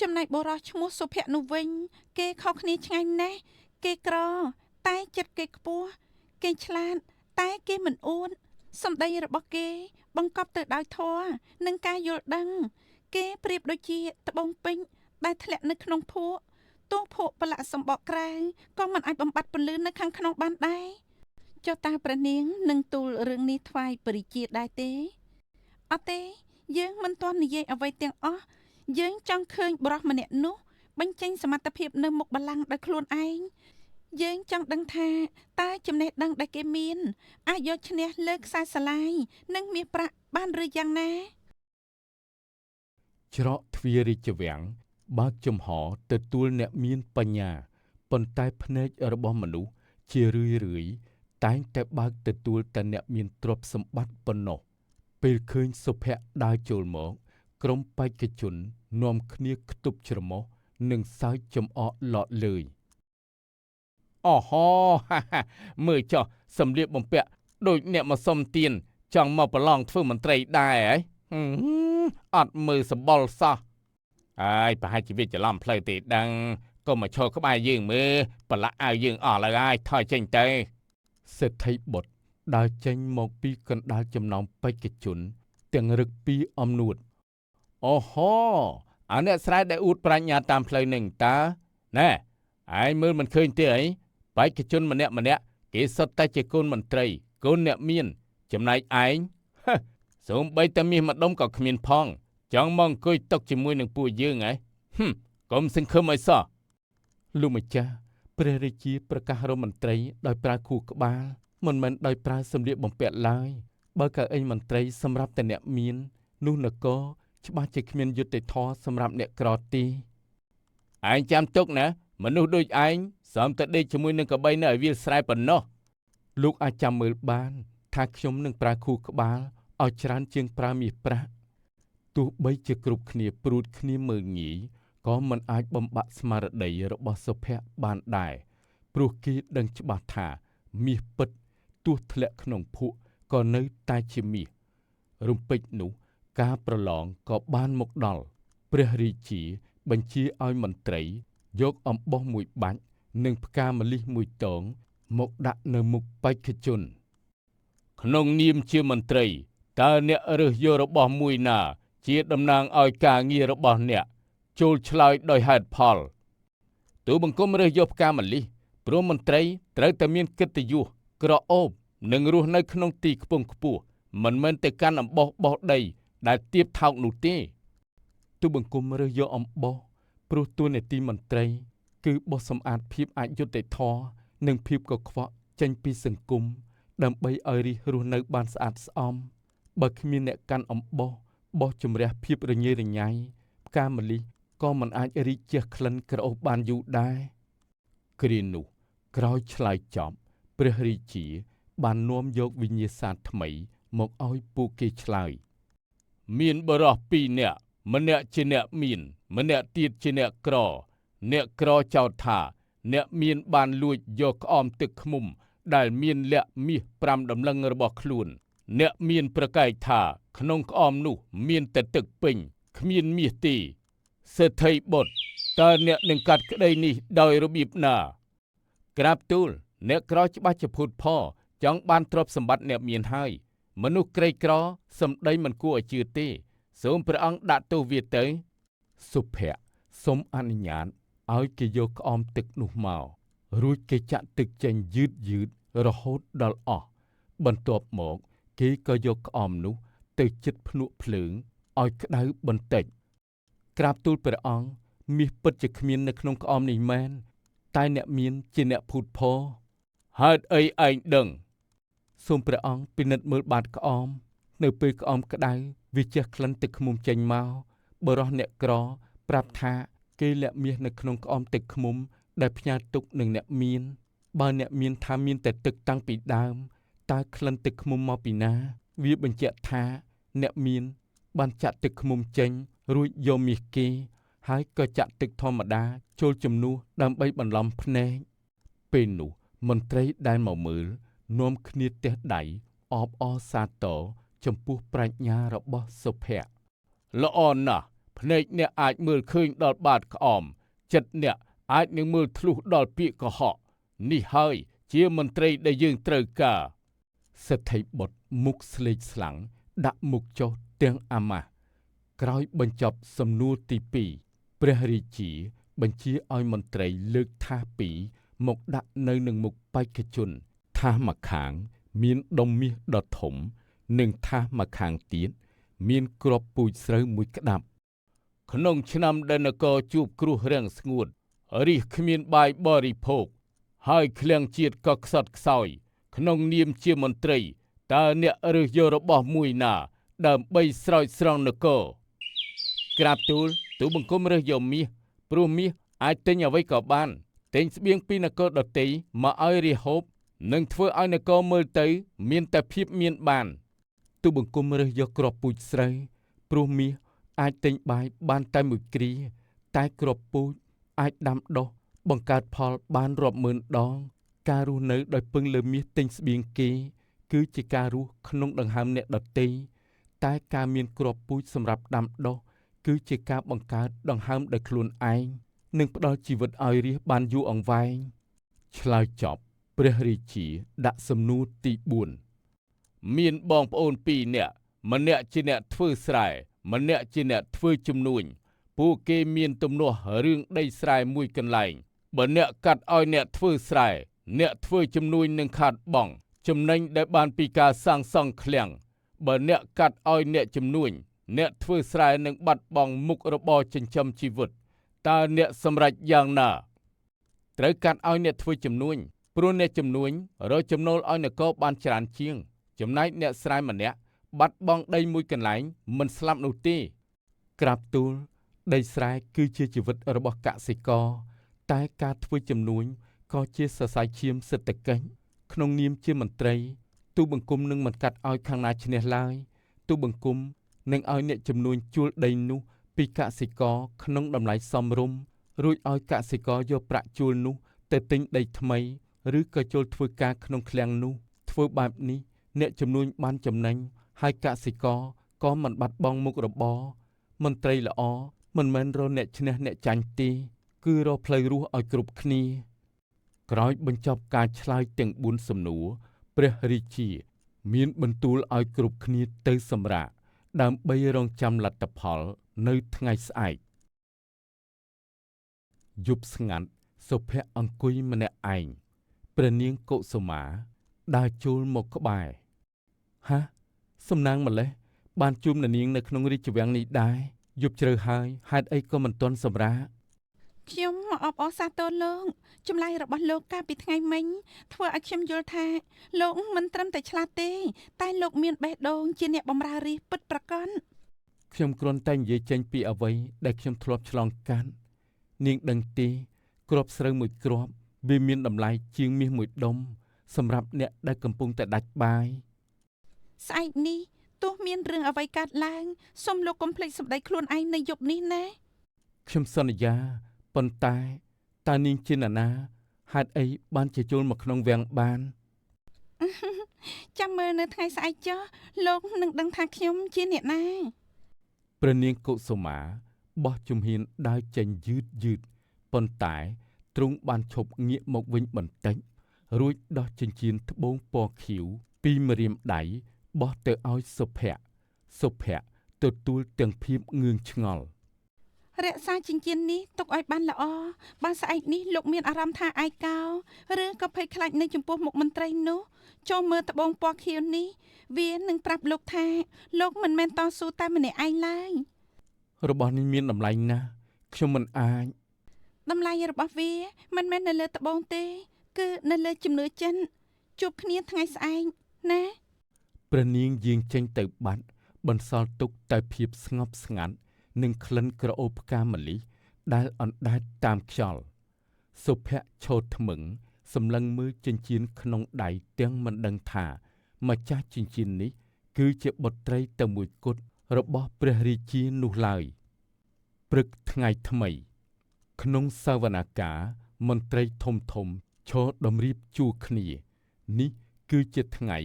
ចំណែកបុរសឈ្មោះសុភ័ក្រនោះវិញគេខុសគ្នាឆ្ងាយណាស់គេក្រតែចិត្តគេខ្ពស់គេឆ្លាតតែគេមិនអួតសម្ដីរបស់គេបង្កប់ទៅដោយធម៌និងការយល់ដឹងគេប្រៀបដូចជាត្បូងពេជ្រដែលធ្លាក់នៅក្នុងភក់ទោះភក់ប្រឡាក់សម្បកក្រៅក៏មិនអាចបំបត្តិពន្លឺនៅខាងក្នុងបានដែរចុះតើព្រះនាងនឹងទូលរឿងនេះថ្វាយបរិជាដែរទេអត់ទេយើងមិនទាន់និយាយអ្វីទាំងអស់យើងចង់ឃើញបរិះម្នាក់នោះបញ្ចេញសមត្ថភាពនៅមុខបល្ល័ង្កដោយខ្លួនឯងយើងចង់ដឹងថាតើចំណេះដឹងដែលគេមានអាចយកឈ្នះលើខ្សែស្រឡាយនិងមាសប្រាក់បានឬយ៉ាងណាច្រកទ្វាររាជវាំងបើកចំហទទួលអ្នកមានបញ្ញាប៉ុន្តែភ្នែករបស់មនុស្សជារឿយៗតែងតែបើកទទួលតែអ្នកមានទ្រព្យសម្បត្តិប៉ុណ្ណោះពេលឃើញសុភ័ក្រដើរចូលមកក្រុមបេក្ខជននាំគ្នាខ្ទប់ច្រមុះនិងសើចចំអកឡត់លើយអូហូមើលចុះសម្លៀកបំពាក់ដូចអ្នកមកសុំទានចង់មកប្រឡងធ្វើមន្ត្រីដែរហ៎អត់មើលសម្បល់សោះហើយប្រហែលជាវាច្រឡំផ្លូវទេដឹងកុំមកឈរក្បែរយើងមើលប្រឡាក់អាវយើងអស់ហើយថយចេញទៅសេដ្ឋីបុត្រដើរចេញមកពីកណ្ដាលចំណោមបេក្ខជនទាំងរឹកពីអំនួតអូហូអាអ្នកស្រែដែលអួតប្រាជ្ញាតាមផ្លូវនឹងតើណែឯងមើលមិនឃើញទេអីបេក្ខជនម្នាក់គេសុទ្ធតែជាកូនមន្ត្រីកូនអ្នកមានចំណែកឯងសូម្បីតែមាសម្ដុំក៏គ្មានផងចង់មកអង្គុយតុកជាមួយនឹងពួកយើងហ៎កុំសង្ឃឹមឲ្យសោះលោកម្ចាស់ព្រះរាជាប្រកាសរដ្ឋមន្ត្រីដោយប្រើខួរក្បាលមិនមែនដោយប្រើសម្លៀកបំពាក់ឡើយបើកៅអីមន្ត្រីសម្រាប់តែអ្នកមាននោះនគរច្បាស់ជាគ្មានយុត្តិធម៌សម្រាប់អ្នកក្រទេឯងចាំទុកណាមនុស្សដូចឯងសមតែដេកជាមួយនឹងកបីនៅឲ្យវាលស្រែប៉ុណ្ណោះលោកអាចចាំមើលបានថាខ្ញុំនឹងប្រើខួរក្បាលឲ្យច្រើនជាងប្រើមាសប្រាក់ទោះបីជាគ្រប់គ្នាព្រួតគ្នាមើលងាយក៏មិនអាចបំបាក់ស្មារតីរបស់សុភ័ក្របានដែរព្រោះគេដឹងច្បាស់ថាមាសពិតទោះធ្លាក់ក្នុងភក់ក៏នៅតែជាមាសរំពេចនោះការប្រឡងក៏បានមកដល់ព្រះរាជាបញ្ជាឲ្យមន្ត្រីយកអំបោះមួយបាច់និងផ្កាម្លិះមួយតងមកដាក់នៅមុខបេក្ខជនក្នុងនាមជាមន្ត្រីតើអ្នករើសយករបស់មួយណាជាតំណាងឲ្យការងាររបស់អ្នកចូលឆ្លើយដោយហេតុផលទូបង្គំរើសយកផ្កាម្លិះព្រមមន្ត្រីត្រូវតែមានកិត្តិយសក្រអូបនិងរស់នៅក្នុងទីខ្ពង់ខ្ពស់មិនមែនតែកាន់អំបោះបោះដីដែលទៀបថោកនោះទេទូបង្គំរើសយកអំបោះព្រោះតួនាទីមន្ត្រីគឺបោះសម្អាតភាពអយុត្តិធម៌និងភាពកខ្វក់ចេញពីសង្គមដើម្បីឲ្យរាស្ត្ររស់នៅបានស្អាតស្អំបើគ្មានអ្នកកាន់អំបោះបោះជំរះភាពរញ៉េរញ៉ៃផ្កាម្លិះក៏មិនអាចរីកជះក្លិនក្រអូបបានយូរដែរគ្រានោះក្រោយឆ្លើយចប់ព្រះរាជាបាននាំយកវិញ្ញាសាថ្មីមកឲ្យពួកគេឆ្លើយមានបរិះ2នាក់ម្នាក់ជាអ្នកមានម្នាក់ទៀតជាអ្នកក្រចោទថា អ្នកមានបានលួចយកក្អមទឹកឃ្មុំដែលមានលាក់មាស5ដំឡឹងរបស់ខ្លួនអ្នកមានប្រកែកថាក្នុងក្អមនោះមានតែទឹកពេញគ្មានមាសទេសេដ្ឋីបុត្រតើអ្នកនឹងកាត់ក្តីនេះដោយរបៀបណាក្រាបទូលអ្នកក្រច្បាស់ជាភូតផលចង់បានទ្រព្យសម្បត្តិអ្នកមានហើយមនុស្សក្រីក្រសម្ដីមិនគួរឲ្យជឿទេសូមព្រះអង្គដាក់ទោសវាទៅសុភ័ក្រសូមអនុញ្ញាតឲ្យគេយកក្អមទឹកនោះមករួចគេចាក់ទឹកចេញយឺតរហូតដល់អស់បន្ទាប់មកគេក៏យកក្អមនោះទៅជិតភ្នក់ភ្លើងឲ្យក្តៅបន្តិចក្រាបទូលព្រះអង្គមាសពិតជាគ្មាននៅក្នុងក្អមនេះមែនតែអ្នកមានជាអ្នកភូតផលហេតុអីឯងដឹងសូមព្រះអង្គពិនិត្យមើលបាតក្អមនៅពេលក្អមក្តៅវាជះក្លិនទឹកឃ្មុំចេញមកបរិះអ្នកក្រប្រាប់ថាគេលាក់មាសនៅក្នុងក្អមទឹកឃ្មុំដែលផ្ញើទុកនឹងអ្នកមានបើអ្នកមានថាមានតែទឹកតាំងពីដើមតើក្លិនទឹកឃ្មុំមកពីណាវាបញ្ជាក់ថាអ្នកមានបានចាក់ទឹកឃ្មុំចេញរួចយកមាសគេហើយក៏ចាក់ទឹកធម្មតាចូលជំនួសដើម្បីបន្លំភ្នែកពេលនោះមន្ត្រីដែលមកមើលនាំគ្នាទះដៃអបអរសាទរចំពោះប្រាជ្ញារបស់សុភ័ក្រល្អណាស់ភ្នែកអ្នកអាចមើលឃើញដល់បាតក្អមចិត្តអ្នកអាចនឹងមើលធ្លុះដល់ពាក្យកុហកនេះហើយជាមន្ត្រីដែលយើងត្រូវការសេដ្ឋីបុត្រមុខស្លេកស្លាំងដាក់មុខចុះទាំងអាម៉ាស់ក្រោយបញ្ចប់សំណួរទី2ព្រះរាជាបញ្ជាឲ្យមន្ត្រីលើកថាស2មកដាក់នៅនឹងមុខបេក្ខជនថាសម្ខាងមានដុំមាសដ៏ធំនិងថាសម្ខាងទៀតមានគ្រាប់ពូជស្រូវមួយក្តាប់ក្នុងឆ្នាំដែលនគរជួបគ្រោះរាំងស្ងួតរិះគ្មានបាយបរិភោគហើយឃ្លាំងជាតិក៏ខ្សត់ខ្សោយក្នុងនាមជាមន្ត្រីតើអ្នករើសយករបស់មួយណាដើម្បីស្រោចស្រង់នគរក្រាបទូលបង្គំរើសយកមាសព្រោះមាសអាចទិញអ្វីក៏បានទិញស្បៀងពីនគរដទៃមកឲ្យរាហូបនិងធ្វើឲ្យនគរមើលទៅមានតែភាពមានបានទូបង្គំរើសយកគ្រាប់ពូជស្រូវព្រោះមាសអាចទិញបាយបានតែមួយគ្រាតែគ្រាប់ពូជអាចដាំដុះបង្កើតផលបានរាប់ម៉ឺនដងការរស់នៅដោយពឹងលើមាសទិញស្បៀងគេគឺជាការរស់ក្នុងដង្ហើមអ្នកដទៃតែការមានគ្រាប់ពូជសម្រាប់ដាំដុះគឺជាការបង្កើតដង្ហើមដោយខ្លួនឯងនិងផ្ដល់ជីវិតឲ្យរាស្ត្របានយូរអង្វែងឆ្លើយចប់ព្រះរាជាដាក់សំណួរទី4មានបងប្អូន2នាក់ម្នាក់ជាអ្នកធ្វើស្រែម្នាក់ជាអ្នកធ្វើជំនួញពួកគេមានទំនាស់រឿងដីស្រែមួយកន្លែងបើអ្នកកាត់ឲ្យអ្នកធ្វើស្រែអ្នកធ្វើជំនួញនឹងខាតបង់ចំណេញដែលបានពីការសាងសង់ឃ្លាំងបើអ្នកកាត់ឲ្យអ្នកជំនួញអ្នកធ្វើស្រែនឹងបាត់បង់មុខរបរចិញ្ចឹមជីវិតតើអ្នកសម្រេចយ៉ាងណាត្រូវកាត់ឲ្យអ្នកធ្វើជំនួញព្រោះអ្នកជំនួញរកចំណូលឲ្យនគរបានច្រើនជាងចំណែកអ្នកស្រែម្នាក់បាត់បង់ដីមួយកន្លែងមិនស្លាប់នោះទេក្រាបទូលដីស្រែគឺជាជីវិតរបស់កសិករតែការធ្វើជំនួញក៏ជាសរសៃឈាមសេដ្ឋកិច្ចក្នុងនាមជាមន្ត្រីទូបង្គំនឹងមិនកាត់ឲ្យខាងណាឈ្នះឡើយទូបង្គំនឹងឲ្យអ្នកជំនួញជួលដីនោះពីកសិករក្នុងតម្លៃសមរម្យរួចឲ្យកសិករយកប្រាក់ជួលនោះទៅទិញដីថ្មីឬក៏ចូលធ្វើការក្នុងឃ្លាំងនោះធ្វើបែបនេះអ្នកជំនួញបានចំណេញហើយកសិករក៏មិនបាត់បង់មុខរបរមន្ត្រីល្អមិនមែនរកអ្នកឈ្នះអ្នកចាញ់ទេគឺរកផ្លូវរស់ឲ្យគ្រប់គ្នាក្រោយបញ្ចប់ការឆ្លើយទាំង4សំណួរព្រះរាជាមានបន្ទូលឲ្យគ្រប់គ្នាទៅសម្រាកដើម្បីរងចាំលទ្ធផលនៅថ្ងៃស្អែកយប់ស្ងាត់សុភ័ក្រអង្គុយម្នាក់ឯងព្រះនាងកុសុមាដើរចូលមកក្បែរហាសំណាងម្លេះបានជួបនាងនៅក្នុងរាជវាំងនេះដែរយប់ជ្រៅហើយហេតុអីក៏មិនទាន់សម្រាកខ្ញុំមកអបអរសាទរលោកចម្លើយរបស់លោកកាលពីថ្ងៃមិញធ្វើឲ្យខ្ញុំយល់ថាលោកមិនត្រឹមតែឆ្លាតទេតែលោកមានបេះដូងជាអ្នកបម្រើរាស្ត្រពិតប្រាកដខ្ញុំគ្រាន់តែនិយាយចេញពីអ្វីដែលខ្ញុំធ្លាប់ឆ្លងកាត់នាងដឹងទេគ្រាប់ស្រូវមួយគ្រាប់វាមានតម្លៃជាងមាសមួយដុំសម្រាប់អ្នកដែលកំពុងតែដាច់បាយស្អែកនេះទោះមានរឿងអ្វីកើតឡើងសូមលោកកុំភ្លេចសម្ដីខ្លួនឯងនៅយប់នេះណាខ្ញុំសន្យាប៉ុន្តែតើនាងជានរណា ហេតុអីបានជាចូលមកក្នុងវាំងបាន ចាំមើលនៅថ្ងៃស្អែកចុះលោកនឹងដឹងថាខ្ញុំជាអ្នកណា ព្រះនាងកុសុមាបោះជំហានដើរចេញយឺតប៉ុន្តែទ្រង់បានឈប់ងាកមកវិញបន្តិចរួចដោះចិញ្ចៀនត្បូងពណ៌ខៀវពីម្រាមដៃបោះទៅឲ្យសុភ័ក្រទទួលទាំងភាពងឿងឆ្ងល់ រក្សាចិញ្ចៀននេះទុកឲ្យបានល្អបើស្អែកនេះលោកមានអារម្មណ៍ថាឯកោឬក៏ភ័យខ្លាចនៅចំពោះមុខមន្ត្រីនោះចូលមើលត្បូងពណ៌ខៀវនេះវានឹងប្រាប់លោកថាលោកមិនមែនតស៊ូតែម្នាក់ឯងឡើយ របស់នេះមានតម្លៃណាស់ខ្ញុំមិនអាច តម្លៃរបស់វាមិនមែននៅលើត្បូងទេគឺនៅលើជំនឿចិនជួបគ្នាថ្ងៃស្អែកណា ព្រះនាងយាងចេញទៅបាត់បន្សល់ទុកតែភាពស្ងប់ស្ងាត់និងក្លិនក្រអូបផ្កាម្លិះដែលអណ្ដែតតាមខ្យល់សុភ័ក្រឈរថ្មឹងសម្លឹងមើលចិញ្ចៀនក្នុងដៃទាំងមិនដឹងថាម្ចាស់ចិញ្ចៀននេះគឺជាបុត្រីតែមួយគត់របស់ព្រះរាជានោះឡើយព្រឹកថ្ងៃថ្មីក្នុងសវនាការមន្ត្រីធំឈរតម្រៀបជួរគ្នានេះគឺជាថ្ងៃ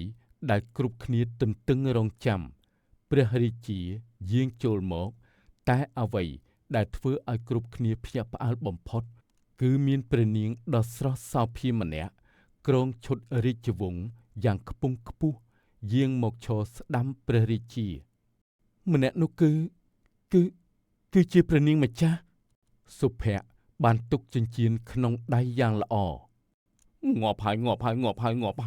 ដែលគ្រប់គ្នាទន្ទឹងរង់ចាំព្រះរាជាយាងចូលមកតែអ្វីដែលធ្វើឲ្យគ្រប់គ្នាភ្ញាក់ផ្អើលបំផុតគឺមានព្រះនាងដ៏ស្រស់សោភាម្នាក់គ្រងឈុតរាជវង្សយ៉ាងខ្ពង់ខ្ពស់យាងមកឈរស្ដាំព្រះរាជាម្នាក់នោះគឺជាព្រះនាងម្ចាស់សុភ័ក្របានទុកចិញ្ចៀនក្នុងដៃយ៉ាងល្អងាប់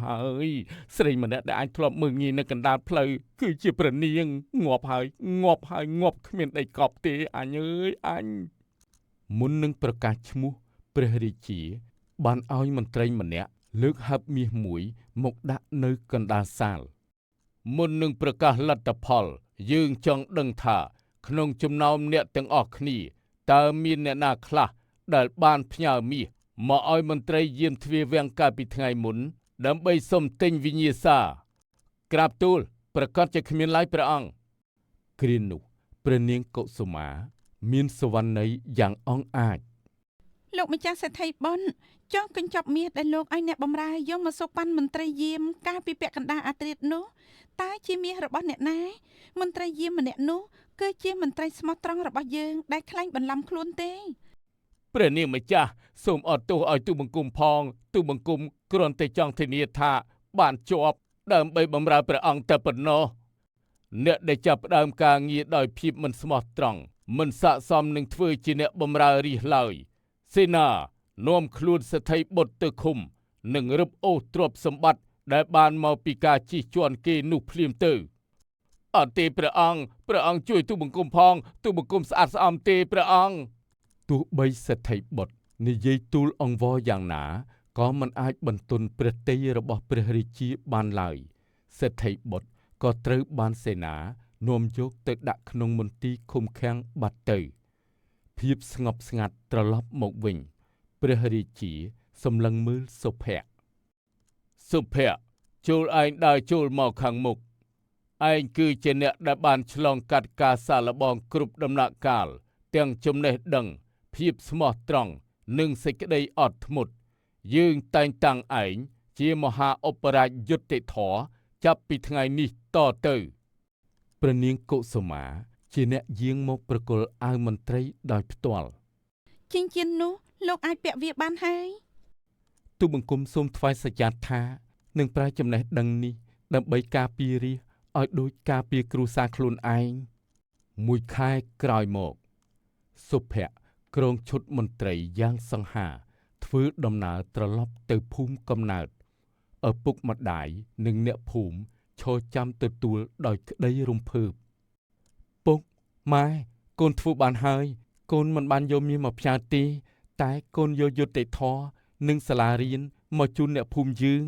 ហើយស្រីម្នាក់ដែលអាចធ្លាប់មើលងាយនៅកណ្ដាលផ្លូវគឺជាព្រះនាងងាប់គ្មានដីកប់ទេអញអើយអញមុននឹងប្រកាសឈ្មោះព្រះរាជាបានឲ្យមន្ត្រីម្នាក់លើកហឹបមាសមួយមកដាក់នៅកណ្ដាលសាល មុននឹងប្រកាសលទ្ធផលយើងចង់ដឹងថាក្នុងចំណោមអ្នកទាំងអស់គ្នាតើមានអ្នកណាខ្លះដែលបានផ្ញើមាសមកឲ្យមន្ត្រីយាមទ្វារវាំងកាលពីថ្ងៃមុនដើម្បីសុំទិញវិញ្ញាសាក្រាបទូលប្រកាសជាគ្មានឡើយព្រះអង្គ គ្រានោះព្រះនាងកុសុមាមានសវណ្ណីយ៉ាងអង់អាច លោកម្ចាស់សេដ្ឋីបុណ្យចង់កញ្ចប់មាសដែលលោកឲ្យអ្នកបម្រើយកមកសូកប៉ាន់មន្ត្រីយាមកាលពីពាក់កណ្ដាលអាត្រាតនោះតើជាមាសរបស់អ្នកណាមន្ត្រីយាមម្នាក់នោះគឺជាមន្ត្រីស្មោះត្រង់របស់យើងដែលខ្លាញ់បន្លំខ្លួនទេ ព្រះនាងម្ចាស់សូមអត់ទោសឲ្យទូបង្គំផងទូបង្គំគ្រាន់តែចង់ធានាថាបានជាប់ដើម្បីបម្រើព្រះអង្គតែប៉ុណ្ណោះអ្នកដែលចាប់ផ្ដើមការងារដោយភាពមិនស្មោះត្រង់មិនស័ក្តិសមនឹងធ្វើជាអ្នកបម្រើរាជឡើយសេនានាំខ្លួនសេដ្ឋីបុត្រទៅឃុំនិងរឹបអូសទ្រព្យសម្បត្តិដែលបានមកពីការជិះជាន់គេនោះភ្លាមទៅអត់ទេព្រះអង្គជួយទូបង្គំផងទូបង្គំស្អាតស្អំទេព្រះអង្គ ទោះបីសេដ្ឋីបុត្រនិយាយទូលអង្វរយ៉ាងណាក៏មិនអាចបន្ទន់ព្រះទ័យរបស់ព្រះរាជាបានឡើយសេដ្ឋីបុត្រក៏ត្រូវបានសេនានាំយកទៅដាក់ក្នុងមន្ទីរឃុំឃាំងបាត់ទៅភាពស្ងប់ស្ងាត់ត្រឡប់មកវិញព្រះរាជាសម្លឹងមើលសុភ័ក្រចូលឯងដើរចូលមកខាងមុខឯងគឺជាអ្នកដែលបានឆ្លងកាត់ការសាកល្បងគ្រប់ដំណាក់កាលទាំងចំណេះដឹងភាពស្មោះត្រង់និងសេចក្តីអត់ធ្មត់យើងតែងតាំងឯងជាមហាឧបរាជយុត្តិធម៌ចាប់ពីថ្ងៃនេះតទៅព្រះនាងកុសុមាជាអ្នកយាងមកប្រគល់អាវមន្ត្រីដោយផ្ទាល់ ចិញ្ចៀននោះលោកអាចពាក់វាបានហើយ ទូបង្គំសូមថ្វាយសច្ចាថានឹងប្រើចំណេះដឹងនេះដើម្បីការពាររាជឲ្យដូចការពារគ្រួសារខ្លួនឯងមួយខែក្រោយមកសុភ័ក្រគ្រងឈុតមន្ត្រីយ៉ាងសង្ហាធ្វើដំណើរត្រឡប់ទៅភូមិកំណើតឪពុកម្ដាយនិងអ្នកភូមិឈរចាំទទួលដោយក្តីរំភើបពុកម៉ែកូនធ្វើបានហើយកូនមិនបានយកមាសមកផ្ញើទេតែកូនយកយុត្តិធម៌និងសាលារៀនមកជូនអ្នកភូមិយើង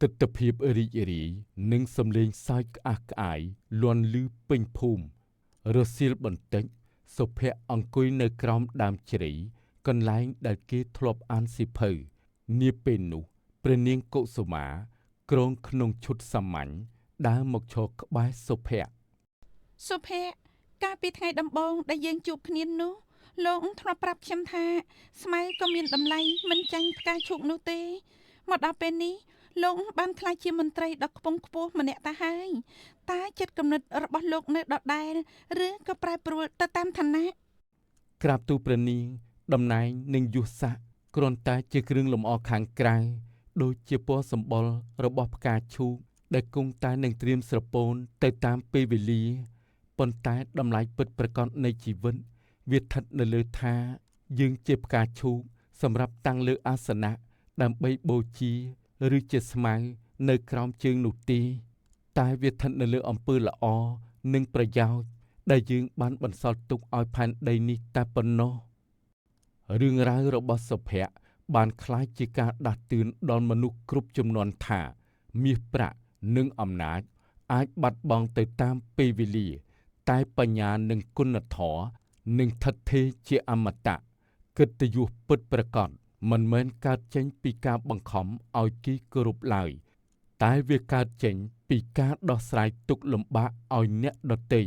ទិដ្ឋភាពរីករាយនិងសំឡេងសើចក្អាកក្អាយលាន់ឮពេញភូមិរសៀលបន្តិចសុភ័ក្រអង្គុយនៅក្រោមដើមជ្រៃកន្លែងដែលគេធ្លាប់អានសៀវភៅនាពេលនោះព្រះនាងកុសុមាគ្រងក្នុងឈុតសាមញ្ញដើរមកឈរក្បែរសុភ័ក្រ សុភ័ក្រកាលពីថ្ងៃដំបូងដែលយើងជួបគ្នានោះ លោកធ្លាប់ប្រាប់ខ្ញុំថាស្មៅក៏មានតម្លៃមិនចាញ់ផ្កាឈូកនោះទេមកដល់ពេលនេះលោកបានក្លាយជាមន្ត្រីដ៏ខ្ពង់ខ្ពស់ម្នាក់ទៅហើយតើចិត្តគំនិតរបស់លោកនៅដដែលឬក៏ប្រែប្រួលទៅតាមឋានៈ ក្រាបទូលព្រះនាងតំណែងនិងយុស័ក្តិគ្រាន់តែជាគ្រឿងលម្អខាងក្រៅដូចជាពណ៌សម្បុររបស់ផ្កាឈូកដែលគង់តែនឹងត្រៀមស្រពោនទៅតាមពេលវេលាប៉ុន្តែតម្លៃពិតប្រាកដនៃជីវិតវាស្ថិតនៅលើថាយើងជាផ្កាឈូកសម្រាប់តាំងលើអាសនៈដើម្បីបូជាឬជាស្មៅនៅក្រោមជើងនោះទេតែវាស្ថិតនៅលើអំពើល្អនិងប្រយោជន៍ដែលយើងបានបន្សល់ទុកឲ្យផែនដីនេះតែប៉ុណ្ណោះរឿងរ៉ាវរបស់សុភ័ក្របានក្លាយជាការដាស់តឿនដល់មនុស្សគ្រប់ជំនាន់ថាមាសប្រាក់និងអំណាចអាចបាត់បង់ទៅតាមពេលវេលាតែបញ្ញានិងគុណធម៌នឹងឋិតថេរជាអមតៈកិត្តិយសពិតប្រាកដមិនមែនកើតចេញពីការបង្ខំឲ្យគេគោរពឡើយតែវាកើតចេញពីការដោះស្រាយទុក្ខលំបាកឲ្យអ្នកដទៃ